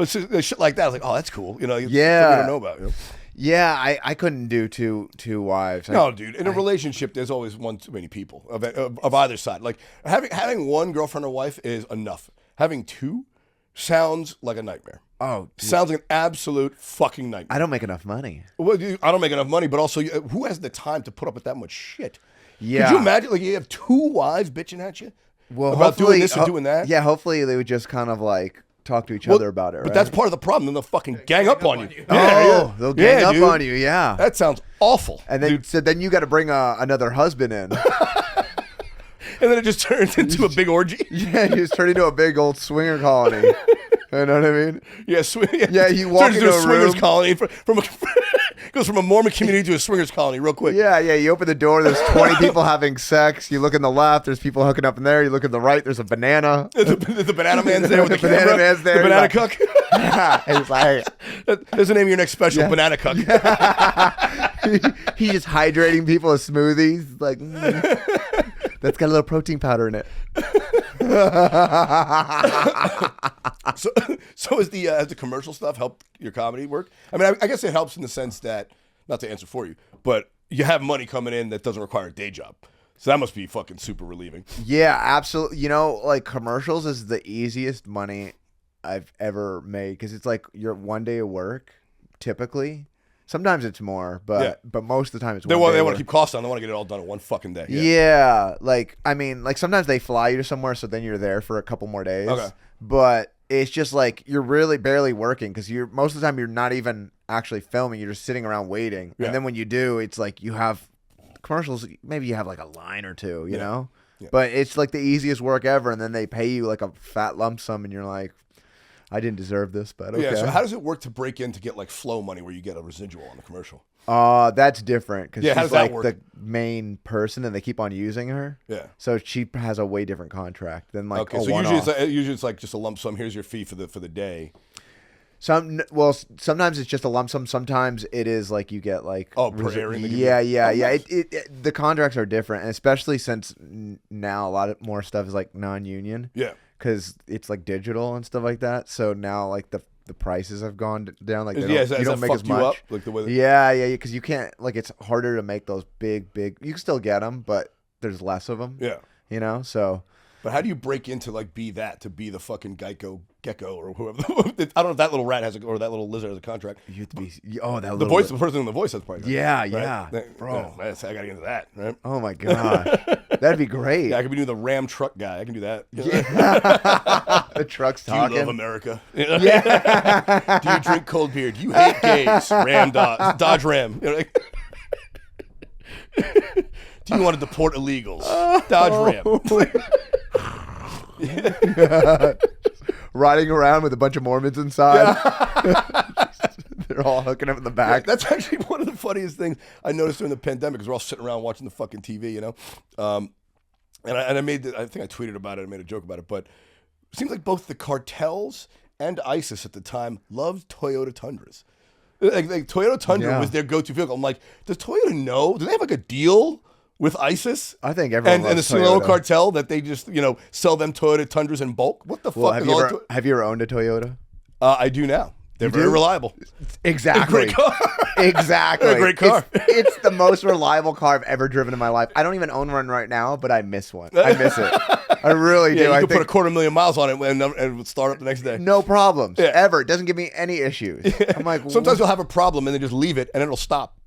shit like that, I was like, oh, that's cool. You know, something you don't know about. You know? Yeah, I couldn't do two wives. No, dude. In a relationship, there's always one too many people of either side. Like having one girlfriend or wife is enough. Having 2 sounds like a nightmare. Oh, dude. Sounds like an absolute fucking nightmare. I don't make enough money. Well, dude, I don't make enough money, but also, who has the time to put up with that much shit? Yeah. Could you imagine, like, you have 2 wives bitching at you Well, about doing this and doing that? Yeah, hopefully they would just kind of like talk to each other about it. But right? that's part of the problem. Then they'll fucking gang up on you. They'll gang up dude. on you. Yeah. That sounds awful. And then so then you got to bring another husband in. And then it just turns into a big orgy. Yeah, you just turn into a big old swinger colony. You know what I mean? Yeah, Yeah, you walk into a swingers room. colony goes from a Mormon community to a swingers colony real quick. Yeah, you open the door, there's 20 people having sex. You look in the left, there's people hooking up in there. You look in the right, there's a banana. The banana man's there with the banana camera. man's there. The banana Like, cuck. yeah, he's like, That's the name of your next special, banana cuck. he's just hydrating people with smoothies. Like, that's got a little protein powder in it. So has the commercial stuff helped your comedy work? I mean, I guess it helps in the sense that, not to answer for you, but you have money coming in that doesn't require a day job. So that must be fucking super relieving. Yeah, absolutely. You know, like commercials is the easiest money I've ever made because it's like your 1 day of work, typically. Sometimes it's more, but most of the time it's They one day want work. to keep costs down. They want to get it all done in one fucking day. Yeah, like I mean, like sometimes they fly you to somewhere, so then you're there for a couple more days. Okay. But it's just like you're really barely working because you're most of the time you're not even actually filming. You're just sitting around waiting, Yeah. and then when you do, it's like you have commercials. Maybe you have like a line or two, you know. Yeah. But it's like the easiest work ever, and then they pay you like a fat lump sum, and you're like, I didn't deserve this, but okay. Yeah, so how does it work to break in to get like flow money where you get a residual on the commercial? That's different because how she's does that like work? the main person, and they keep on using her. Yeah. So she has a way different contract than like Okay, a so one-off. usually it's like just a lump sum. Here's your fee for the day. Sometimes it's just a lump sum. Sometimes it is like you get like per airing. Yeah. Nice. The contracts are different, and especially since now a lot more stuff is like non-union. Yeah. Because it's like digital and stuff like that. So now like the prices have gone down. Like Has you that don't make as fucked you up? much. Like the way that- Yeah. Because you can't like it's harder to make those big. You can still get them, but there's less of them. Yeah. You know. So. But how do you break into like be the fucking Geico gecko or whoever? I don't know if that little rat or that little lizard has a contract. You have to be. The person in the voice has probably. Yeah, right? yeah, bro. I gotta get into that. Right? Oh my god, that'd be great. Yeah, I could be doing the Ram truck guy. I can do that. Yeah. The truck's Do you talking. love America? Yeah. Do you drink cold beer? Do you hate gays? Ram Dodge Ram. You know, like, do you want to deport illegals? Dodge Ram. Riding around with a bunch of Mormons inside. They're all hooking up in the back. That's actually one of the funniest things I noticed during the pandemic because we're all sitting around watching the fucking TV, you know? And I think I tweeted about it. I made a joke about it. But it seems like both the cartels and ISIS at the time loved Toyota Tundras. Like Toyota Tundra was their go-to vehicle. I'm like, does Toyota know? Do they have like a deal with ISIS? I think everyone and the loves Sinaloa Toyota. cartel that they just sell them Toyota Tundras in bulk. What the Well, fuck? have you ever owned a Toyota? I do now. They're very do? reliable. Exactly. Great car. Exactly. A great car. It's the most reliable car I've ever driven in my life. I don't even own one right now, but I miss one. I miss it. I really do. Yeah, you I could think put 250,000 miles on it and it would start up the next day. no problems Yeah. ever. It doesn't give me any issues. I'm like, Sometimes you'll have a problem and then just leave it and it'll stop.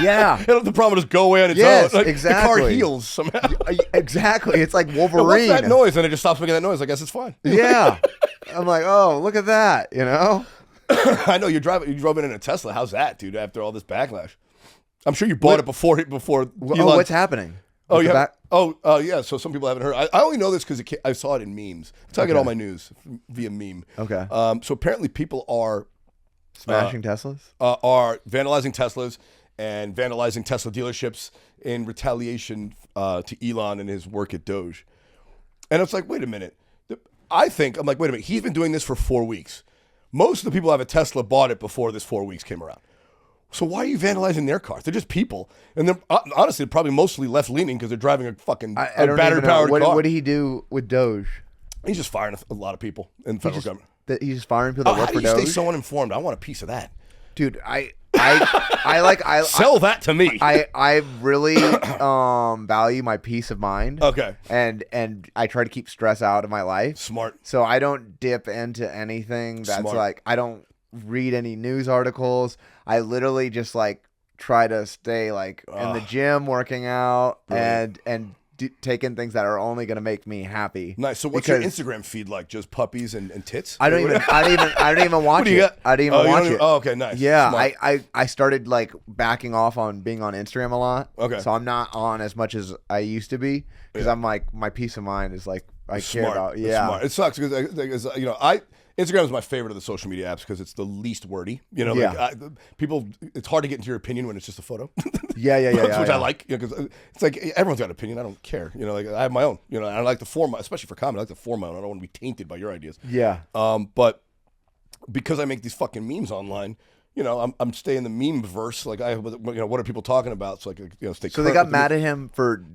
yeah. The problem will just go away on its Yes, own. Like, The car exactly. heals somehow. Exactly. It's like But Wolverine. what's that noise? And it just stops making that noise. I guess it's fine. Yeah. I'm like, oh, look at that. You know? I know you drove it in a Tesla. How's that, dude? After all this backlash, I'm sure you bought it before Elon. Oh, what's happening? Oh, With the yeah. back- Yeah. So some people haven't heard. I only know this because I saw it in memes. That's how I get all my news via meme. Okay. So apparently people are Smashing Teslas? are vandalizing Teslas and vandalizing Tesla dealerships in retaliation to Elon and his work at Doge. And it's like, wait a minute. I'm like, wait a minute. He's been doing this for 4 weeks. Most of the people who have a Tesla bought it before this 4 weeks came around. So why are you vandalizing their cars? They're just people, and they're honestly probably mostly left leaning because they're driving a fucking I don't battery even know. powered car. What did he do with Doge? He's just firing a lot of people in the federal government. He's just firing people that work How for do you Doge. stay so uninformed? I want a piece of that. Dude, I Sell that to me. I really value my peace of mind. Okay. And I try to keep stress out of my life. Smart. So I don't dip into anything that's Smart. like I don't read any news articles. I literally just like try to stay like in the gym working out Brilliant. and taking things that are only going to make me happy. Nice. So what's your Instagram feed like? Just puppies and tits? I don't even watch do you it. got? I didn't even watch it. Oh, okay, nice. Yeah, Smart. I started like backing off on being on Instagram a lot. Okay. So I'm not on as much as I used to be because I'm like my peace of mind is like I care about. It's Yeah. smart. It sucks because Instagram is my favorite of the social media apps because it's the least wordy. Yeah. People, it's hard to get into your opinion when it's just a photo. Yeah. Which I like because it's like everyone's got an opinion. I don't care. Like I have my own. And I like to form, especially for comedy. I like to form my own. I don't want to be tainted by your ideas. Yeah. But because I make these fucking memes online, I'm staying the meme verse. Like what are people talking about? So stay. So they got mad at him for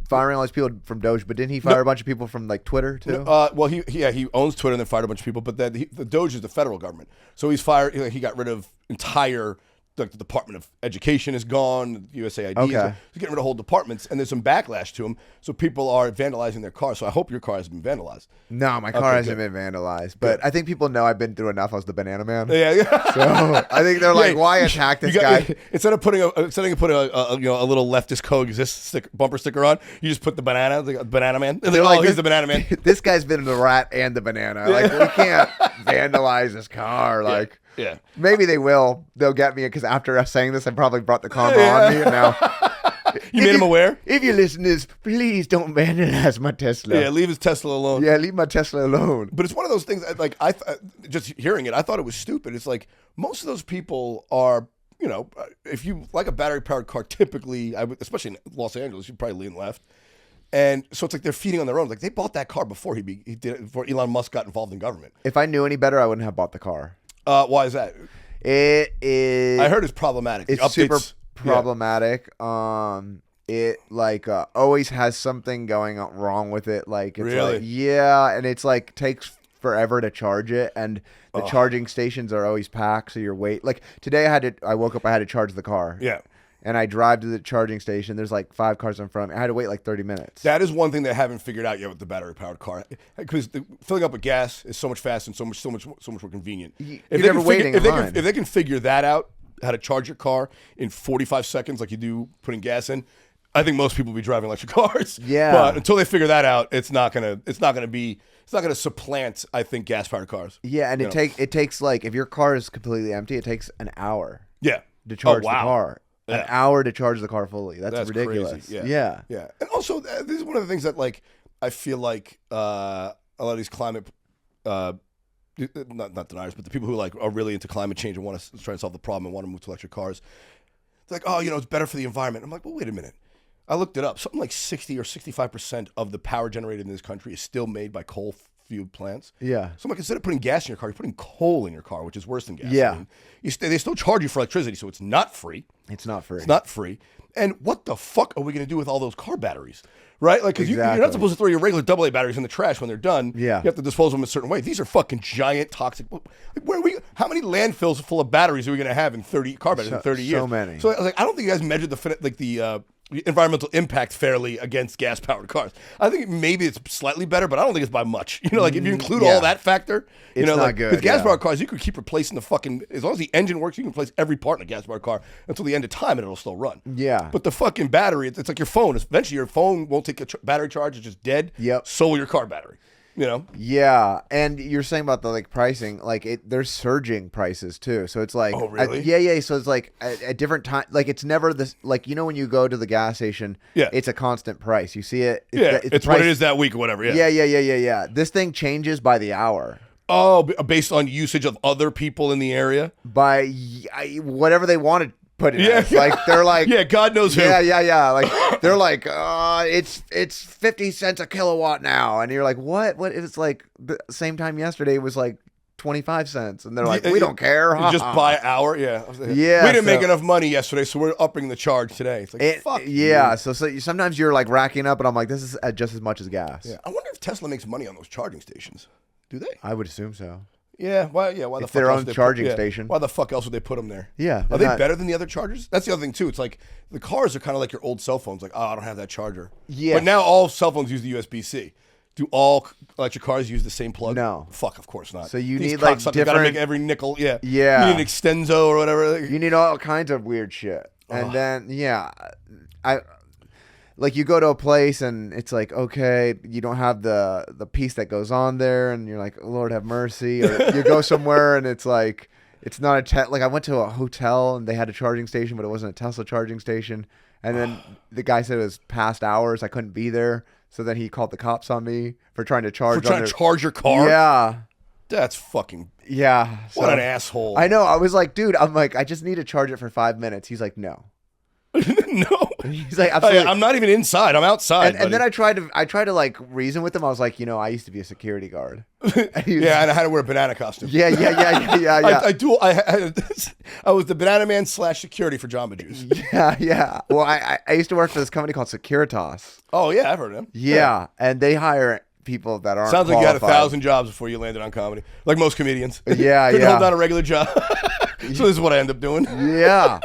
firing all these people from Doge, but didn't he fire a bunch of people from like Twitter too? Well, he owns Twitter and then fired a bunch of people. But then the Doge is the federal government, so he's fired. He got rid of entire. The Department of Education is gone. USAID. Okay. He's getting rid of whole departments, and there's some backlash to him. So people are vandalizing their cars. So I hope your car hasn't been vandalized. No, my car hasn't been vandalized, but I think people know I've been through enough. I was the banana man. Yeah. So I think they're like, why attack this guy? Instead of putting a little leftist coexist bumper sticker on, you just put the banana, the banana man. They're like, he's the banana man. This guy's been the rat and the banana. Like we can't vandalize this car. Like. Yeah. Maybe they will. They'll get me because after us saying this, I probably brought the karma on me. And now, you made him aware? If you listen to this, please don't vandalize my Tesla. Yeah, leave his Tesla alone. Yeah, leave my Tesla alone. But it's one of those things. Like just hearing it, I thought it was stupid. It's like most of those people are. If you like a battery powered car, typically, especially in Los Angeles, you probably lean left. And so it's like they're feeding on their own. Like they bought that car before he did it, before Elon Musk got involved in government. If I knew any better, I wouldn't have bought the car. Why is that? It is. I heard it's problematic. It's super problematic. It always has something going wrong with it. Like it's really? Yeah, and it's like takes forever to charge it, and the charging stations are always packed. So you're like today I woke up, I had to charge the car. Yeah. And I drive to the charging station. There's like 5 cars in front of me. I had to wait like 30 minutes. That is one thing they haven't figured out yet with the battery-powered car, because filling up with gas is so much faster and so much more convenient. You're never waiting in line. If they can figure that out, how to charge your car in 45 seconds, like you do putting gas in, I think most people will be driving electric cars. Yeah. But until they figure that out, it's not gonna supplant, I think, gas-powered cars. Yeah, and it takes like if your car is completely empty, it takes an hour. Yeah. To charge the wow. car. An hour to charge the car fully. That's ridiculous. Crazy. Yeah. And also, this is one of the things that I feel like a lot of these climate, not deniers, but the people who are really into climate change and want to try and solve the problem and want to move to electric cars. It's like, it's better for the environment. I'm like, well, wait a minute. I looked it up. Something like 60 or 65% of the power generated in this country is still made by coal-fueled plants. Yeah. So I'm like, instead of putting gas in your car, you're putting coal in your car, which is worse than gas. Yeah. They still charge you for electricity, so it's not free. It's not free. It's not free. And what the fuck are we going to do with all those car batteries? Right? Like, because you're not supposed to throw your regular AA batteries in the trash when they're done. Yeah. You have to dispose of them a certain way. These are fucking giant toxic. How many landfills full of batteries are we going to have in 30 car batteries in 30 years? So many. So I was like, I don't think you guys measured the environmental impact fairly against gas powered cars. I think maybe it's slightly better, but I don't think it's by much. If you include all that factor, it's not good. With gas powered cars, you could keep replacing the fucking, as long as the engine works, you can replace every part in a gas powered car until the end of time and it'll still run. Yeah. But the fucking battery, it's like your phone. Eventually your phone won't take a battery charge, it's just dead. Yep. So will your car battery. Yeah, and you're saying about the pricing, there's surging prices too. So it's like, oh really? Yeah. So it's like at different time, it's never this. When you go to the gas station, it's a constant price. You see it. It's what it is that week or whatever. Yeah. This thing changes by the hour. Oh, based on usage of other people in the area? By whatever they want to put it as. They're like, yeah, God knows who. Yeah. They're like, it's 50 cents a kilowatt now, and you're like, what? What? It's like the same time yesterday it was like 25 cents. And they're like, we don't care. You just buy an hour. Yeah. Yeah, We didn't make enough money yesterday, so we're upping the charge today. It's like, fuck yeah. you. So sometimes you're like racking up, and I'm like, this is just as much as gas. Yeah. I wonder if Tesla makes money on those charging stations. Do they? I would assume so. Yeah. Why the It's fuck their else own would they charging put, station. Why the fuck else would they put them there? Yeah. Are they better than the other chargers? That's the other thing too. It's like the cars are kind of like your old cell phones. Like, oh, I don't have that charger. Yeah. But now all cell phones use the USB-C. Do all electric cars use the same plug? No. Fuck, of course not. So you These need, like, cocksuckers gotta different- make every nickel. Yeah. Yeah. You need an extenso or whatever. You need all kinds of weird shit. And then, like you go to a place and it's like, okay, you don't have the piece that goes on there, and you're like, Lord have mercy. Or you go somewhere and it's like, it's not like I went to a hotel and they had a charging station, but it wasn't a Tesla charging station. And then the guy said it was past hours. I couldn't be there. So then he called the cops on me for trying to charge. Charge your car? Yeah. That's fucking. Yeah. What an asshole. I know. I was like, dude, I'm like, I just need to charge it for 5 minutes. He's like, no. No. He's like, absolutely. I'm not even inside. I'm outside. And then I tried to like reason with him. I was like, I used to be a security guard. And he was- yeah, and I had to wear a banana costume. yeah. I was the banana man / security for Jamba Juice. Yeah. Well, I used to work for this company called Securitas. Oh yeah, I've heard of them. Yeah, and they hire people that aren't. Sounds like you had qualified. 1,000 jobs before you landed on comedy, like most comedians. Yeah, Couldn't yeah. hold down a regular job. So this is what I end up doing. Yeah.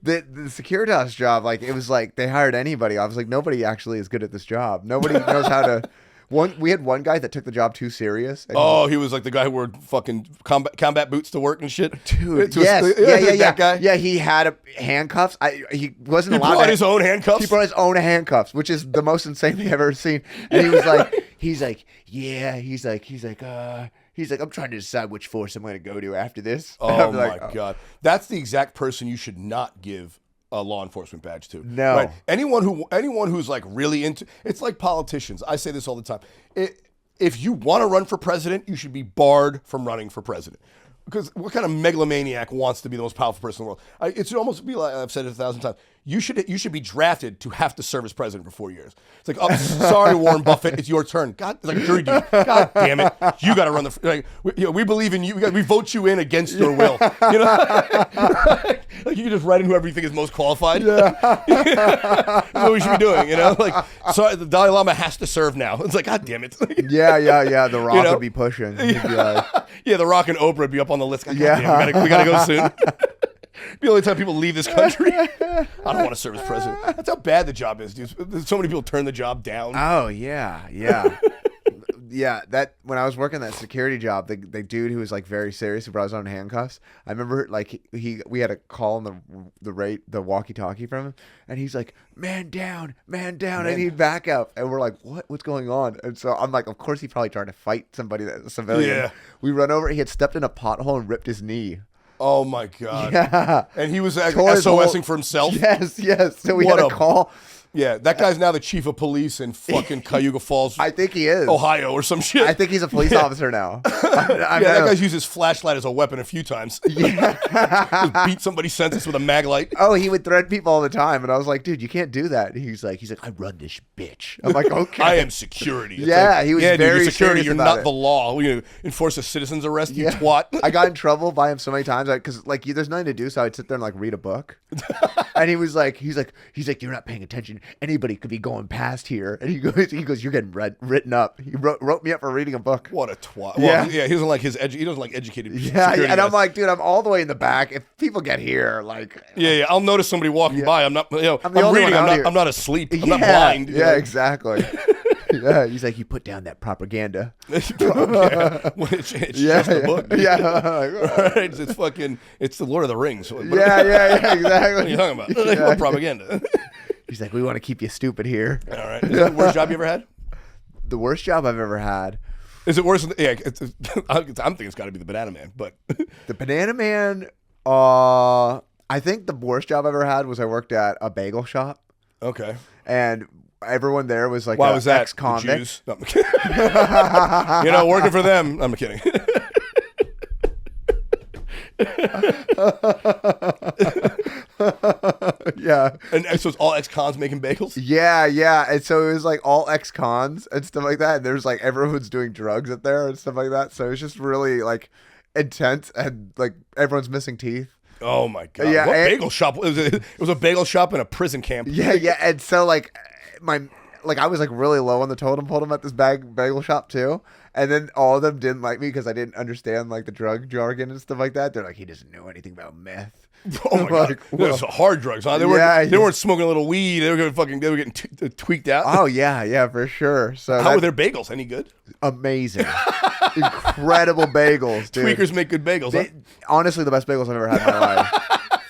The Securitas job, like it was like they hired anybody. I was like, nobody actually is good at this job. Nobody knows how to. We had one guy that took the job too serious. And He was like the guy who wore fucking combat boots to work and shit. Dude, Yeah. That guy. Yeah, he had handcuffs. He wasn't He allowed. brought his own handcuffs. He brought his own handcuffs, which is the most insane thing I've ever seen. And he was like, he's like, I'm trying to decide which force I'm going to go to after this. Oh my God. That's the exact person you should not give a law enforcement badge to. No. Right? Anyone who's like really into, it's like politicians. I say this all the time. If you want to run for president, you should be barred from running for president. Because what kind of megalomaniac wants to be the most powerful person in the world? It should almost be like, I've said it 1,000 times. You should be drafted to have to serve as president for 4 years. It's like, oh, sorry, Warren Buffett, it's your turn. God, it's like jury duty. God damn it, you got to run we believe in you. We vote you in against your will. Like you can just write in whoever you think is most qualified. That's what we should be doing. Like sorry, the Dalai Lama has to serve now. It's like, God damn it. Yeah. The Rock would be pushing. He'd be like, yeah, The Rock and Oprah would be up on the list. God damn, we gotta go soon. The only time people leave this country. I don't want to serve as president. That's how bad the job is, dude. So many people turn the job down. oh yeah. Yeah, that when I was working that security job, the dude who was like very serious who brought his own handcuffs. I remember like we had a call on the walkie-talkie from him, and he's like, "Man down, I need backup." And we're like, "What's going on?" And so I'm like, "Of course he probably tried to fight somebody that's a civilian." Yeah. We run over. He had stepped in a pothole and ripped his knee. Oh my God. Yeah. And he was Tore his SOSing for himself. Yes. So we What had a- a call. Yeah, that guy's now the chief of police in fucking Cuyahoga Falls, I think he is. Ohio, or some shit. I think he's a police officer now. That guy's used his flashlight as a weapon a few times. Just beat somebody senseless with a mag light. Oh, he would threaten people all the time, and I was like, dude, you can't do that. And he's like, I run this bitch. I'm like, okay. I am security. It's Yeah, he was dude, very you're security. serious You're about not it. the law. You enforce a citizen's arrest, you Yeah. twat. I got in trouble by him so many times because like there's nothing to do, so I'd sit there and like read a book. And he's like, you're not paying attention. Anybody could be going past here. And he goes, you're getting written up. He wrote me up for reading a book. What a twat. Yeah. Well, he doesn't like he doesn't like educated Yeah, security and I'm guys. like, dude, I'm all the way in the back. If people get here, like, Yeah, I'll notice somebody walking by. I'm not, I'm the I'm only reading. one out here. I'm not asleep. I'm not blind. Yeah, exactly. Yeah, he's like, you put down that propaganda. Yeah. Well, it's just a book. Yeah. Right? It's the Lord of the Rings. What Yeah, exactly. are you talking about? Like, what propaganda? He's like, we want to keep you stupid here. All right. Is it the worst job you ever had? The worst job I've ever had. Is it worse than I'm thinking it's got to be the Banana Man, but The Banana Man, I think the worst job I ever had was I worked at a bagel shop, okay. and everyone there was like Why was that? The ex-convict. Jews? No, I'm kidding. Working for them. I'm kidding. Yeah. And so it's all ex-cons making bagels? Yeah, yeah. And so it was like all ex-cons and stuff like that. And there's like everyone's doing drugs up there and stuff like that. So it's just really like intense and like everyone's missing teeth. Oh my God. Yeah, What bagel shop? It was a bagel shop in a prison camp. Yeah, yeah. And so like I was like really low on the totem pole at this bagel shop too. And then all of them didn't like me because I didn't understand like the drug jargon and stuff like that. They're like, he doesn't know anything about meth. Oh my God. Like, Those are hard drugs, huh? They weren't smoking a little weed. They were getting tweaked out. Oh yeah, yeah, for sure. So How were their bagels? Any good? amazing. Incredible bagels, dude. Tweakers make good bagels, huh? Honestly, the best bagels I've ever had in my life.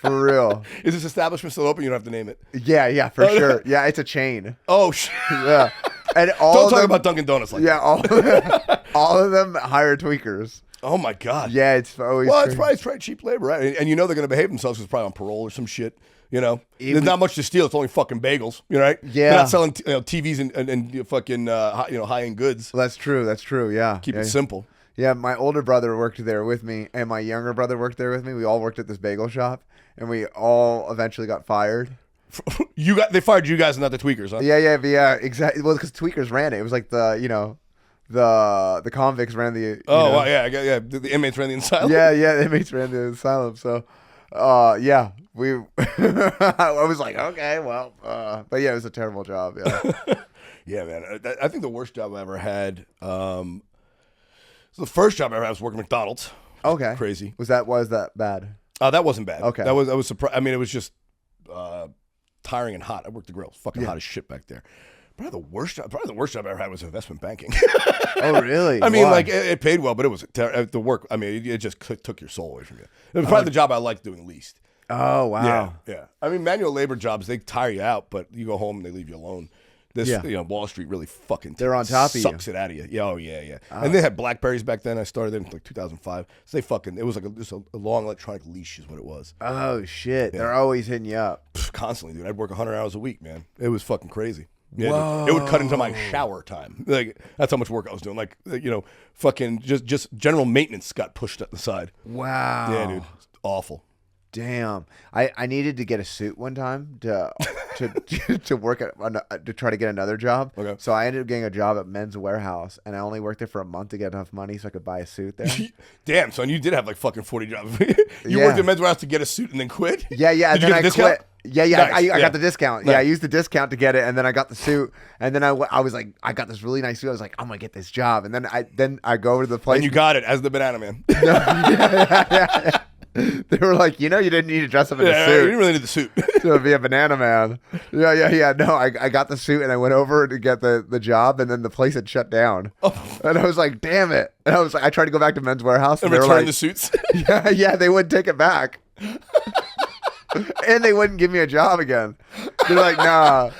For real. Is this establishment still open? You don't have to name it. Yeah, yeah, for sure. Yeah, it's a chain. Oh, shit. Yeah. And all Don't of talk them, about Dunkin' Donuts like yeah, that. all of them hire tweakers. Oh, my God. Yeah, it's always Well, crazy. it's probably cheap labor, right? And you know they're going to behave themselves because it's probably on parole or some shit. You know, there's not much to steal. It's only fucking bagels. You know, right? Yeah. They're not selling TVs and fucking high end goods. That's true. That's true. Yeah. Keep yeah. it simple. Yeah, my older brother worked there with me, and my younger brother worked there with me. We all worked at this bagel shop, and we all eventually got fired. They fired you guys and not the tweakers, huh? Yeah, exactly. Well, because tweakers ran it. It was like the convicts ran the. Oh, well, yeah. The inmates ran the asylum. Yeah, the inmates ran the asylum. So, yeah, we. I was like, okay, well, but yeah, it was a terrible job. Yeah. Yeah, man. I think the worst job I ever had. So the first job I ever had was working at McDonald's. Okay. Crazy. Was that bad? That wasn't bad. Okay. I was surprised. I mean, it was just tiring and hot. I worked the grill. It was fucking hot as shit back there. Probably the worst job I ever had was investment banking. Oh, really? I mean, Why? like it paid well, but it was the work. I mean, it just took your soul away from you. It was probably the job I liked doing least. Oh, wow. Yeah. I mean, manual labor jobs, they tire you out, but you go home and they leave you alone. This, Wall Street really fucking They're on top of you. sucks it out of you. Yeah, yeah. And they had BlackBerries back then. I started in like 2005. So it was like just a long electronic leash is what it was. Oh, shit. They're always hitting you up. Constantly, dude. I'd work 100 hours a week, man. It was fucking crazy. Yeah, Whoa. dude. It would cut into my shower time. Like that's how much work I was doing. Like fucking just general maintenance got pushed at the side. Wow. Yeah, dude. It's awful. Damn. I needed to get a suit one time to work to try to get another job. Okay. So I ended up getting a job at Men's Warehouse, and I only worked there for a month to get enough money so I could buy a suit there. Damn, son, you did have like fucking 40 jobs. You Yeah. worked at Men's Warehouse to get a suit and then quit? Yeah, Did and you then get a I discount? quit. Yeah, Nice, I got the discount. Nice. Yeah, I used the discount to get it, and then I got the suit, and then I was like, I got this really nice suit. I was like, I'm gonna get this job, and then I go over to the place. And you got it as the Banana Man. Yeah. They were like, you didn't need to dress up in a You suit didn't really need the suit. to be a banana man. Yeah. No, I got the suit and I went over to get the job, and then the place had shut down. Oh. And I was like, damn it. And I was like, I tried to go back to Men's Warehouse, And they were return like, the suits. yeah, they wouldn't take it back. And they wouldn't give me a job again. They're like, nah.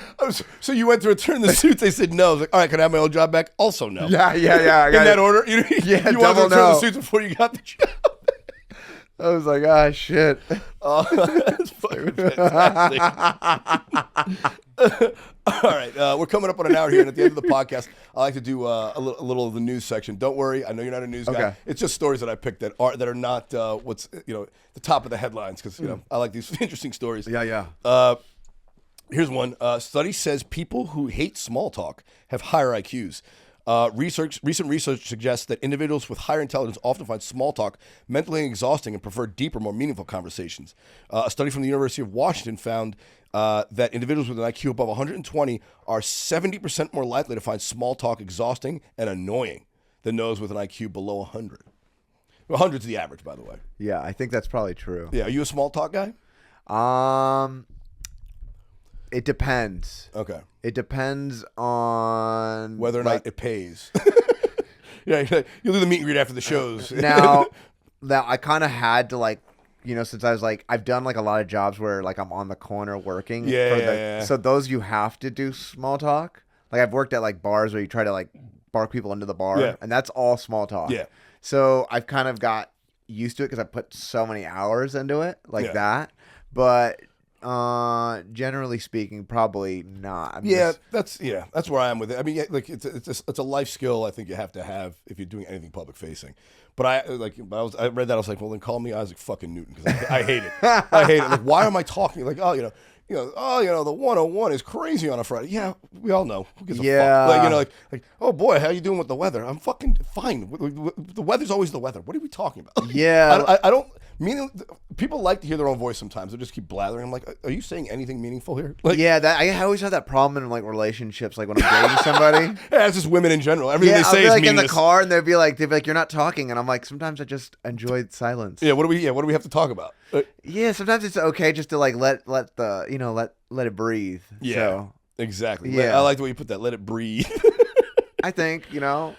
So you went to return the suits. They said no. I was like, all right, can I have my old job back? Also no. Yeah. I In got that it. order? You wanted to double return no. the suits before you got the job. I was like, ah, shit. Oh, that's fucking fantastic. All right, we're coming up on an hour here, and at the end of the podcast, I like to do a little of the news section. Don't worry, I know you're not a news guy. Okay. It's just stories that I picked that are not what's the top of the headlines because I like these interesting stories. Yeah. Here's one. Study says people who hate small talk have higher IQs. Recent research suggests that individuals with higher intelligence often find small talk mentally exhausting and prefer deeper, more meaningful conversations. A study from the University of Washington found that individuals with an IQ above 120 are 70% more likely to find small talk exhausting and annoying than those with an IQ below 100. 100's the average, by the way. Yeah, I think that's probably true. Yeah, are you a small talk guy? It depends. Okay. It depends on Whether or not it pays. Yeah, you'll do the meet and greet after the shows. now I kind of had to since I was I've done a lot of jobs where I'm on the corner working. Yeah. So those you have to do small talk. I've worked at bars where you try to bark people into the bar, Yeah. and that's all small talk. Yeah. So I've kind of got used to it because I put so many hours into it Yeah. that. But generally speaking, probably not. That's where I am with it. I mean, it's a life skill I think you have to have if you're doing anything public facing. But I read that, I was like, well, then call me Isaac fucking Newton because I hate it. I hate it. Why am I talking? the 101 is crazy on a Friday. Yeah, we all know. Who gives a Yeah. fuck? Like, oh boy, how you doing with the weather? I'm fucking fine. The weather's always the weather. What are we talking about? Yeah. I don't. People like to hear their own voice sometimes. They just keep blathering. I'm like, are you saying anything meaningful here? Like, Yeah, I always have that problem in like relationships, like when I'm dating somebody. yeah, it's just women in general. Everything they I'll say be is like in the meaningless. car, and they'd be like, you're not talking, and I'm like, sometimes I just enjoy silence. Yeah, what do we have to talk about? Yeah, sometimes it's okay just to like let it breathe. Yeah, So, exactly. Yeah. I like the way you put that. Let it breathe. I think all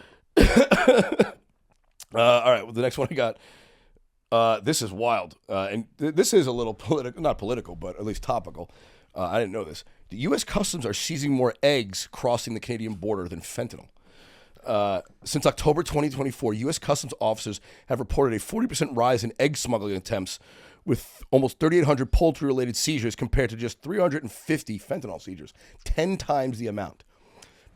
right. Well, the next one I got. This is wild, and this is a little not political, but at least topical. I didn't know this. The U.S. Customs are seizing more eggs crossing the Canadian border than fentanyl. Since October 2024, U.S. Customs officers have reported a 40% rise in egg smuggling attempts, with almost 3,800 poultry-related seizures compared to just 350 fentanyl seizures, 10 times the amount.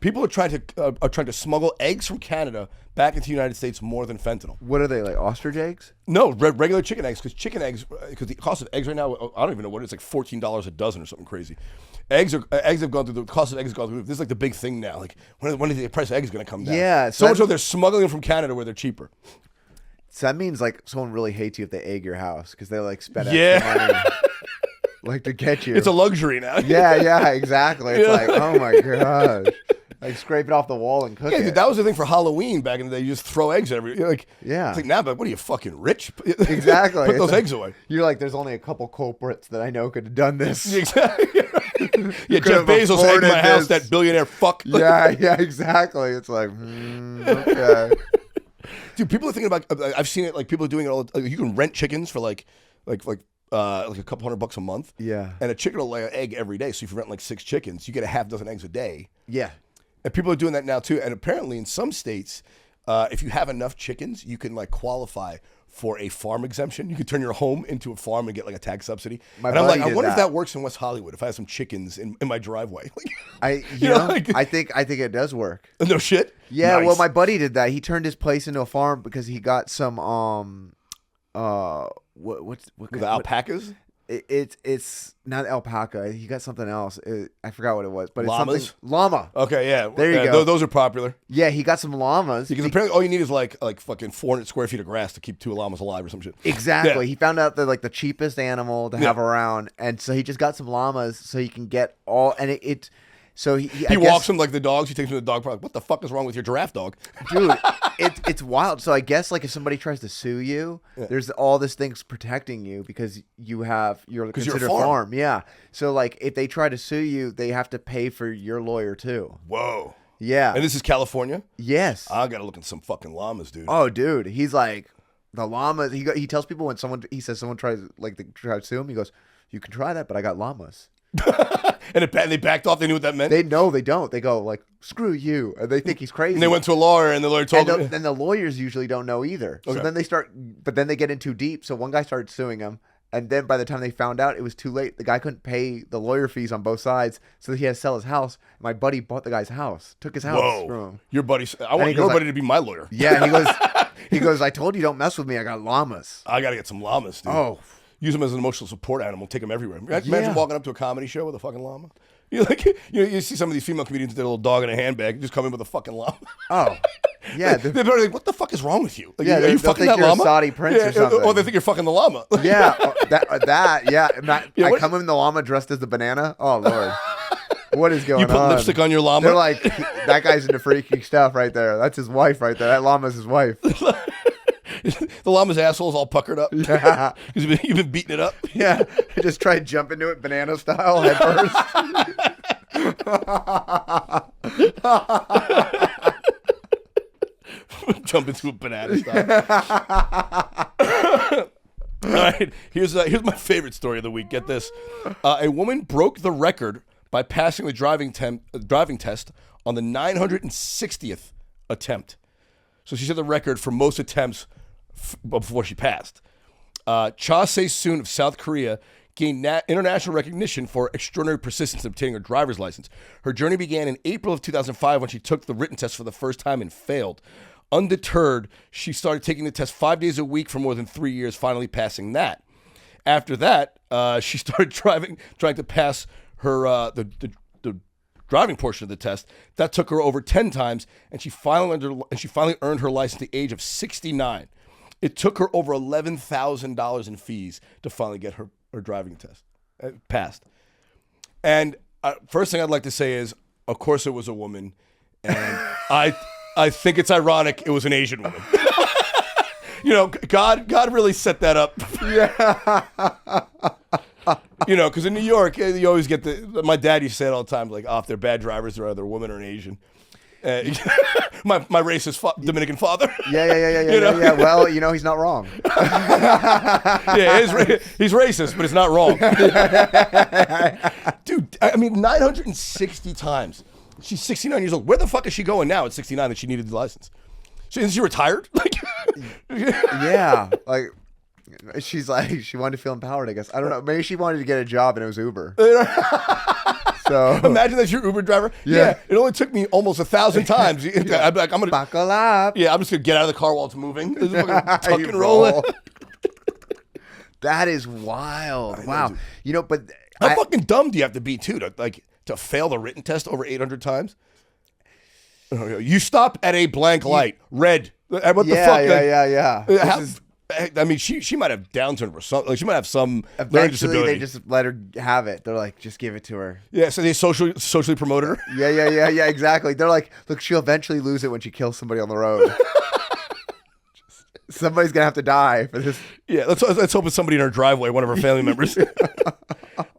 People are trying to smuggle eggs from Canada back into the United States more than fentanyl. what are they, like ostrich eggs? No, regular chicken eggs, because the cost of eggs right now, I don't even know what it is, like $14 a dozen or something crazy. Eggs have gone through the cost of eggs has gone through. This is like the big thing now. Like when is the price of eggs going to come down? Yeah, so so much so they're smuggling them from Canada where they're cheaper. So that means like someone really hates you if they egg your house because they like spend Yeah. extra money, like to get you. It's a luxury now. yeah, exactly. It's Yeah. like, oh my gosh, like scrape it off the wall and cook Yeah, it. dude, that was the thing for Halloween back in the day. You just throw eggs everywhere. You're like, Yeah. It's like now, but what are you fucking rich? Exactly. Put those It's like- eggs away. You're like, there's only a couple culprits that I know could have done this. Exactly. Yeah, Jeff have Bezos egged afforded my house. this. That billionaire fuck. Yeah, exactly. It's like, okay. Dude, people are thinking about. I've seen it. Like people are doing it all. Like, you can rent chickens for like a couple $100 a month. Yeah. And a chicken will lay an egg every day. So if you rent like 6 chickens, you get a half dozen eggs a day. Yeah. And people are doing that now too. And apparently, in some states, if you have enough chickens, you can like qualify for a farm exemption. You can turn your home into a farm and get like a tax subsidy. My And I'm like, buddy I did wonder if that. that works in West Hollywood. If I have some chickens in my driveway, You know, like- I think it does work. no shit. Yeah, Nice. well, my buddy did that. He turned his place into a farm because he got some what The alpacas. It's not alpaca. He got something else. I forgot what it was, but it's Llamas? something llama. Okay, yeah. There you Yeah, go. Those are popular. Yeah, he got some llamas. Because apparently all you need is like fucking 400 square feet of grass to keep 2 llamas alive or some shit. Exactly. Yeah. He found out they're like the cheapest animal to have around, and so he just got some llamas so he can get all. And it so he He walks them like the dogs. He takes them to the dog park. What the fuck is wrong with your giraffe dog? dude. It's wild. So I guess like if somebody tries to sue you, there's all this things protecting you because you're you're a considered farm. Yeah. So like if they try to sue you, they have to pay for your lawyer too. Whoa. Yeah. And this is California? Yes. I gotta look at some fucking llamas, dude. Oh, dude. He's like the llamas. He tells people when he says someone tries like to try to sue him, he goes, "You can try that, but I got llamas." And they backed off. They knew what that meant. They don't. They go like, "Screw you," and they think he's crazy. And they went to a lawyer, and the lawyer told and them. then the lawyers usually don't know either. So Okay. then they get in too deep. So one guy started suing him, and then by the time they found out, it was too late. The guy couldn't pay the lawyer fees on both sides, so he had to sell his house. My buddy bought the guy's house, took his house from Whoa. him. Your buddy. I want he your goes buddy to be my lawyer. Yeah, he goes, "I told you don't mess with me. I got llamas." I gotta get some llamas, dude. Oh. Use them as an emotional support animal. Take them everywhere. Imagine Yeah. walking up to a comedy show with a fucking llama. You see some of these female comedians with their little dog in a handbag, just come in with a fucking llama. Oh, yeah. They're probably like, "What the fuck is wrong with you? Like, Yeah, are they'll you fucking think that you're a llama?" Saudi prince or something. Or they think you're fucking the llama. Yeah, yeah. Yeah, I what- come in the llama dressed as the banana. Oh Lord, what is going You on? put lipstick on your llama. They're like, that guy's into freaky stuff right there. That's his wife right there. That llama's his wife. The llama's asshole's all puckered up. Yeah, Because you've been beating it up. yeah. He just tried to jump into it banana style head first. Jump into a banana style. All right, here's my favorite story of the week. Get this: a woman broke the record by passing the driving test on the 960th attempt. So she set the record for most attempts before she passed. Cha Se-soon of South Korea gained international recognition for extraordinary persistence in obtaining her driver's license. Her journey began in April of 2005 when she took the written test for the first time and failed. Undeterred, she started taking the test 5 days a week for more than 3 years, finally passing that. After that, she started trying to pass her the driving portion of the test. That took her over 10 times, and she finally earned her license at the age of 69. It took her over $11,000 in fees to finally get her driving test passed. And first thing I'd like to say is, of course, it was a woman, and I think it's ironic it was an Asian woman. You know, God really set that up. Yeah. You know, because in New York, you always get my dad used to say it all the time, like, oh, if they're bad drivers, they're either a woman or an Asian. My racist Dominican father. Yeah. Well, you know, he's not wrong. Yeah, he's racist, but it's not wrong. Dude, I mean, 960 times. She's 69 years old. Where the fuck is she going now at 69 that she needed the license? Is she retired? Like, yeah, like she's like she wanted to feel empowered. I guess I don't know. Maybe she wanted to get a job and it was Uber. So imagine that's your Uber driver. Yeah, it only took me almost 1,000 times. I'd be like, I'm gonna buckle up. Yeah, I'm just gonna get out of the car while it's moving. Tuck and roll it. That is wild. Wow. Dude. You know, but how fucking dumb do you have to be too to fail the written test over 800 times? You stop at a blank light, red. What the fuck? Yeah. I mean, she might have Down syndrome or something. Like, she might have some learning Eventually, disability. they just let her have it. They're like, just give it to her. Yeah, so they socially promoted her. Yeah, exactly. They're like, look, she'll eventually lose it when she kills somebody on the road. Somebody's gonna have to die for this. Yeah, let's hope it's somebody in her driveway, one of her family members.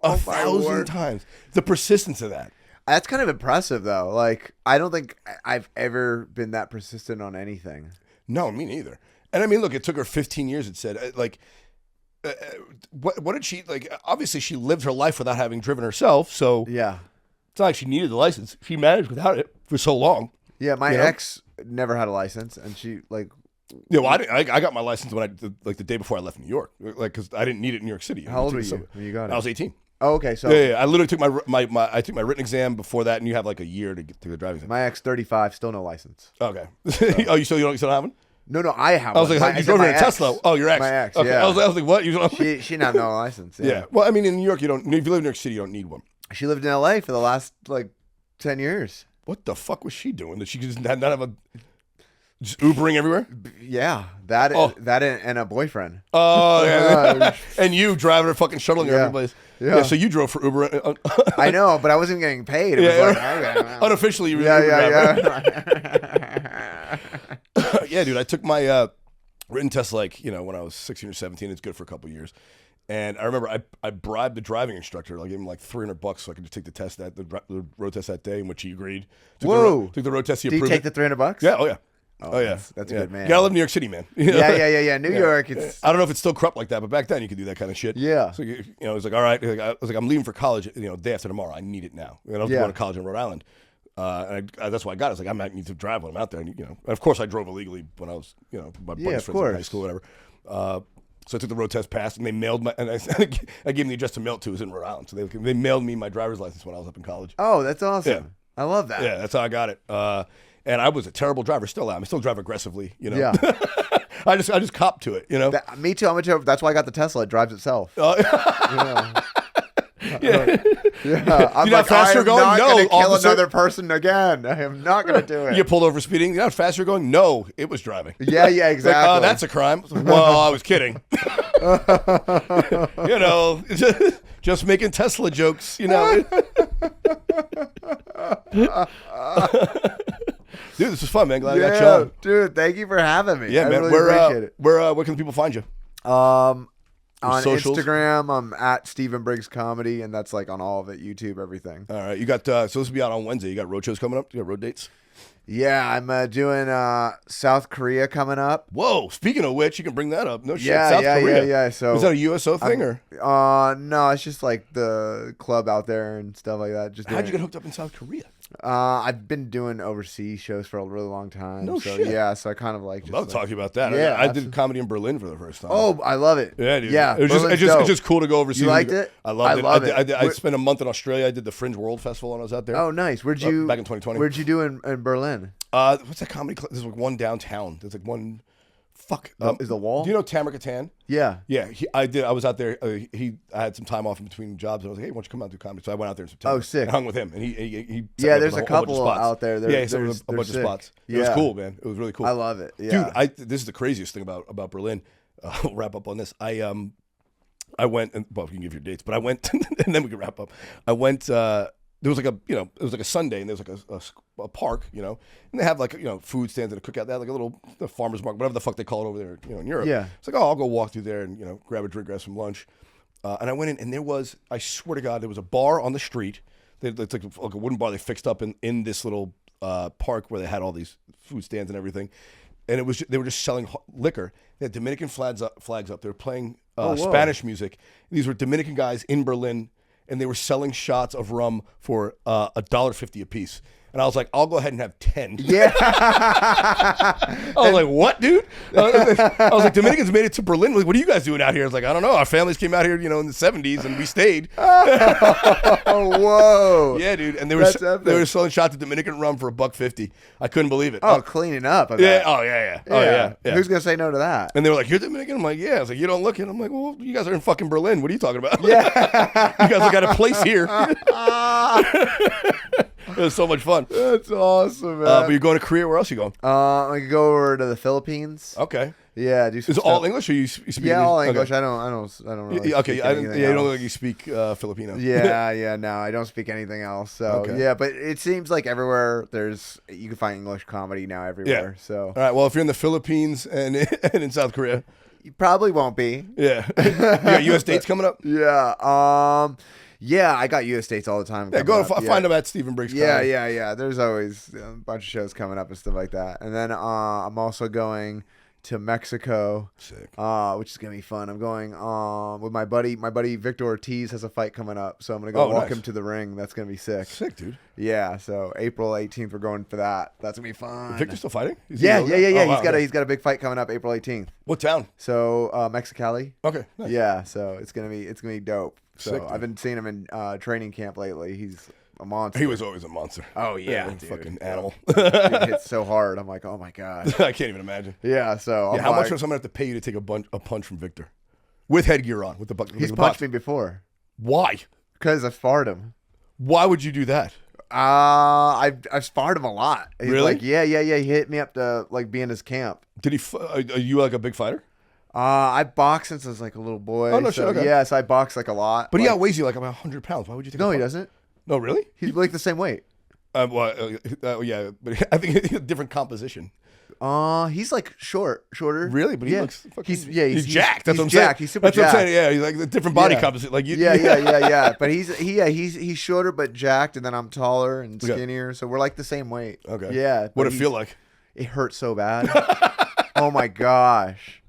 1,000 times. The persistence of that. That's kind of impressive, though. Like, I don't think I've ever been that persistent on anything. No, me neither. And I mean, look, it took her 15 years. It said, what did she like? Obviously, she lived her life without having driven herself. So Yeah. it's not like she needed the license. She managed without it for so long. Yeah, my ex never had a license, and she like. Yeah, well, I got my license when the day before I left New York, like because I didn't need it in New York City. How old were you when you got it? I was 18. Oh, okay. So Yeah. I literally took I took my written exam before that, and you have like a year to get to the driving exam. my ex 35, still no license. Okay. Oh, you still don't have one? No, I have. I was like, you drove her in a Tesla. Oh, your ex. My ex. Okay. Yeah. I was like, what? You don't? She didn't have no license. Yeah. Yeah. Well, I mean, in New York, you don't. If you live in New York City, you don't need one. She lived in L.A. for the last like 10 years. What the fuck was she doing? That she just not have a just Ubering everywhere? Yeah, that and a boyfriend. Oh, yeah. And you driving her fucking shuttling her Yeah. every place. Yeah. So you drove for Uber. I know, but I wasn't getting paid. It was like, okay. Unofficially, you were the Uber driver. Yeah. Yeah, dude. I took my written test when I was 16 or 17. It's good for a couple years. And I remember I bribed the driving instructor. I gave him like $300 so I could just take the test the road test that day, in which he agreed. Whoa! Took the road test. He Did you approved take the $300? Yeah. Oh yeah. Oh yeah. That's a good man. You gotta live in New York City, man. Yeah. New York. It's I don't know if it's still corrupt like that, but back then you could do that kind of shit. Yeah. So it was like, all right. I was like, I'm leaving for college. Day after tomorrow. I need it now. And I was going to college in Rhode Island. And that's why I got it. I was like, I might need to drive when I'm out there. And, and of course, I drove illegally when I was, my buddy's friends in high school, whatever. So I took the road test, passed, and they mailed I gave them the address to mail it to. It was in Rhode Island. So they mailed me my driver's license when I was up in college. Oh, that's awesome. Yeah. I love that. Yeah, that's how I got it. And I was a terrible driver. Still am. I still drive aggressively. Yeah. I just copped to it. Me too. That's why I got the Tesla. It drives itself. Yeah. I'm You know how fast you're going? not No, gonna kill officer. another person again. I am not going to do it. You get pulled over for speeding. You know how fast you're going? No, it was driving. Yeah, exactly. Like, oh, that's a crime. Well, I was kidding. Just making Tesla jokes. Dude, this was fun, man. Glad I got you on. Dude, thank you for having me. Yeah, I man. really appreciate it. Where can people find you? On socials? Instagram, I'm at Stephen Briggs Comedy, and that's like on all of it, YouTube, everything. All right. You got so this will be out on Wednesday. You got road shows coming up? You got road dates? Yeah, I'm doing South Korea coming up. Whoa. Speaking of which, you can bring that up. No shit. Yeah, South Korea. yeah. So is that a USO thing or? No, it's just like the club out there and stuff like that. Just How'd you get hooked up in South Korea? I've been doing overseas shows for a really long time. No so, shit. Yeah, so I kind of like. I'd love to talk to you about that. Yeah, I did comedy in Berlin for the first time. Oh, I love it. Yeah, dude. Yeah, It was just cool to go overseas. You liked it? I loved it. I love it. I spent a month in Australia. I did the Fringe World Festival when I was out there. Oh, nice. Where'd you back in 2020? Where'd you do in Berlin? What's that comedy club? There's like one downtown. There's like one Fuck. Is the wall? Do you know Tamara Katan? Yeah. Yeah, I did. I was out there. I had some time off in between jobs. I was like, hey, why don't you come out and do comedy? So I went out there in September. Oh, sick. And hung with him, and he set me Yeah, up there's with a whole bunch of couple spots. out there. Yeah, he set me up a bunch of sick. spots. It was cool, man. It was really cool. I love it. Yeah. Dude, this is the craziest thing about Berlin. We'll wrap up on this. I went, and well, you can give your dates, but I went, and then we can wrap up. I went. There was like it was like a Sunday, and there was like a park, and they have like food stands and a cookout. They had like a little farmer's market, whatever the fuck they call it over there, in Europe. Yeah. It's like, oh, I'll go walk through there and grab a drink, grab some lunch. And I went in, and there was, I swear to God, there was a bar on the street. It's like a wooden bar they fixed up in this little park where they had all these food stands and everything. And they were just selling liquor. They had Dominican flags up. They were playing Spanish music. These were Dominican guys in Berlin, and they were selling shots of rum for $1.50 a piece. And I was like, I'll go ahead and have 10. Yeah. I was like, what, dude? I was like, Dominicans made it to Berlin. Like, what are you guys doing out here? I was like, I don't know. Our families came out here, in the 70s, and we stayed. Oh, whoa. Yeah, dude. And they That's were selling shots of Dominican rum for $1.50. I couldn't believe it. Oh, cleaning up. Yeah. Oh, yeah. Oh, yeah. Who's going to say no to that? And they were like, you're Dominican? I'm like, yeah. I was like, you don't look it. I'm like, well, you guys are in fucking Berlin. What are you talking about? Yeah. You guys got a place here. It was so much fun. That's awesome, man. But you're going to Korea? Where else are you going? I could go over to the Philippines. Okay. Yeah, do some Is it stuff. all English or you speak Yeah, all English. Okay. I don't really Okay, speak you anything don't else. look like you speak Filipino. Yeah, no, I don't speak anything else. So Okay. yeah, but it seems like everywhere you can find English comedy now everywhere. So All right, well, if you're in the Philippines and in South Korea, you probably won't be. yeah. You got U.S. dates coming up? Yeah. Yeah, I got U.S. dates all the time. Yeah, go coming up. find them at Stephen Briggs. Yeah. There's always a bunch of shows coming up and stuff like that. And then I'm also going to Mexico, Sick. Which is gonna be fun. I'm going with my buddy Victor Ortiz has a fight coming up, so I'm gonna go walk nice. him to the ring. That's gonna be sick. Sick, dude. Yeah, so April 18th we're going for that. That's gonna be fun. Victor's still fighting? Is he Yeah. over there? Oh, wow. He's got a big fight coming up April 18th. What town? So Mexicali. Okay. Nice. Yeah, so it's gonna be dope. So Sick, dude. I've been seeing him in training camp lately. He's a monster. He was always a monster. Oh yeah, dude. dude. Fucking animal. Dude, hits so hard. I'm like, oh my god. I can't even imagine. Yeah. So Yeah, how much does someone have to pay you to take a punch from Victor? With headgear on, with the He's the punched box. me before Why? because I sparred him. Why would you do that? I've sparred him a lot. He's Really? like, yeah. He hit me up to like be in his camp. Did he? Are you like a big fighter? I boxed since I was like a little boy. Oh, no so, shit, okay. Yeah, so I boxed like a lot. But he like, outweighs you like about 100 pounds. Why would you take? No, a he punch? doesn't. No, really? He's like the same weight. Yeah, but I think a different composition. He's like shorter. Really? But he looks fucking. He's jacked. That's he's what I'm jacked. saying. He's super That's what I'm jacked. saying. Yeah, he's like a different body Yeah. composition. Like you. Yeah. But he's shorter but jacked, and then I'm taller and Okay. skinnier, so we're like the same weight. Okay. Yeah. What but it feel like? It hurts so bad. Oh my gosh.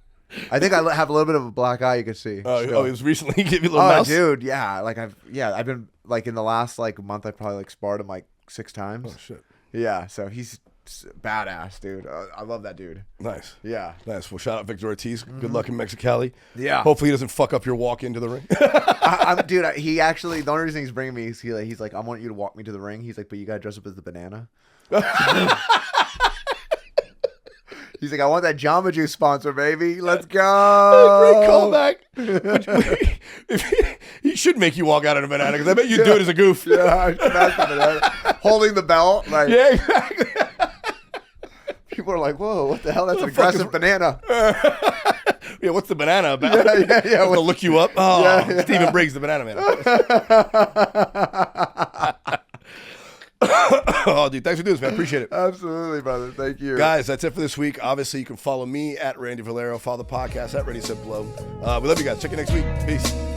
I think I have a little bit of a black eye. You could see. Oh, still. it was recently. He gave you a little Oh, mouse. dude, yeah. Like I've been like in the last like month, I probably like sparred him like 6 times. Oh shit. Yeah, so he's badass, dude. I love that dude. Nice. Yeah. Nice. Well, shout out Victor Ortiz. Good luck in Mexicali. Yeah. Hopefully he doesn't fuck up your walk into the ring. Dude, he actually, the only reason he's bringing me is he's like, I want you to walk me to the ring. He's like, but you gotta dress up as the banana. He's like, I want that Jamba Juice sponsor, baby. Let's go. Great callback. He should make you walk out in a banana because I bet you do it as a goof. Yeah, I smashed the banana. Holding the belt. Like, Yeah, exactly. people are like, whoa, what the hell? That's an the fuck aggressive is- banana. Yeah, what's the banana about? Yeah. To look you up. Oh, Yeah. Stephen Briggs, the banana man. Oh, dude, thanks for doing this, man. I appreciate it. Absolutely, brother. Thank you. Guys, that's it for this week. Obviously, you can follow me at Randy Valero. Follow the podcast at Ready Set Blow. We love you guys. Check you next week. Peace.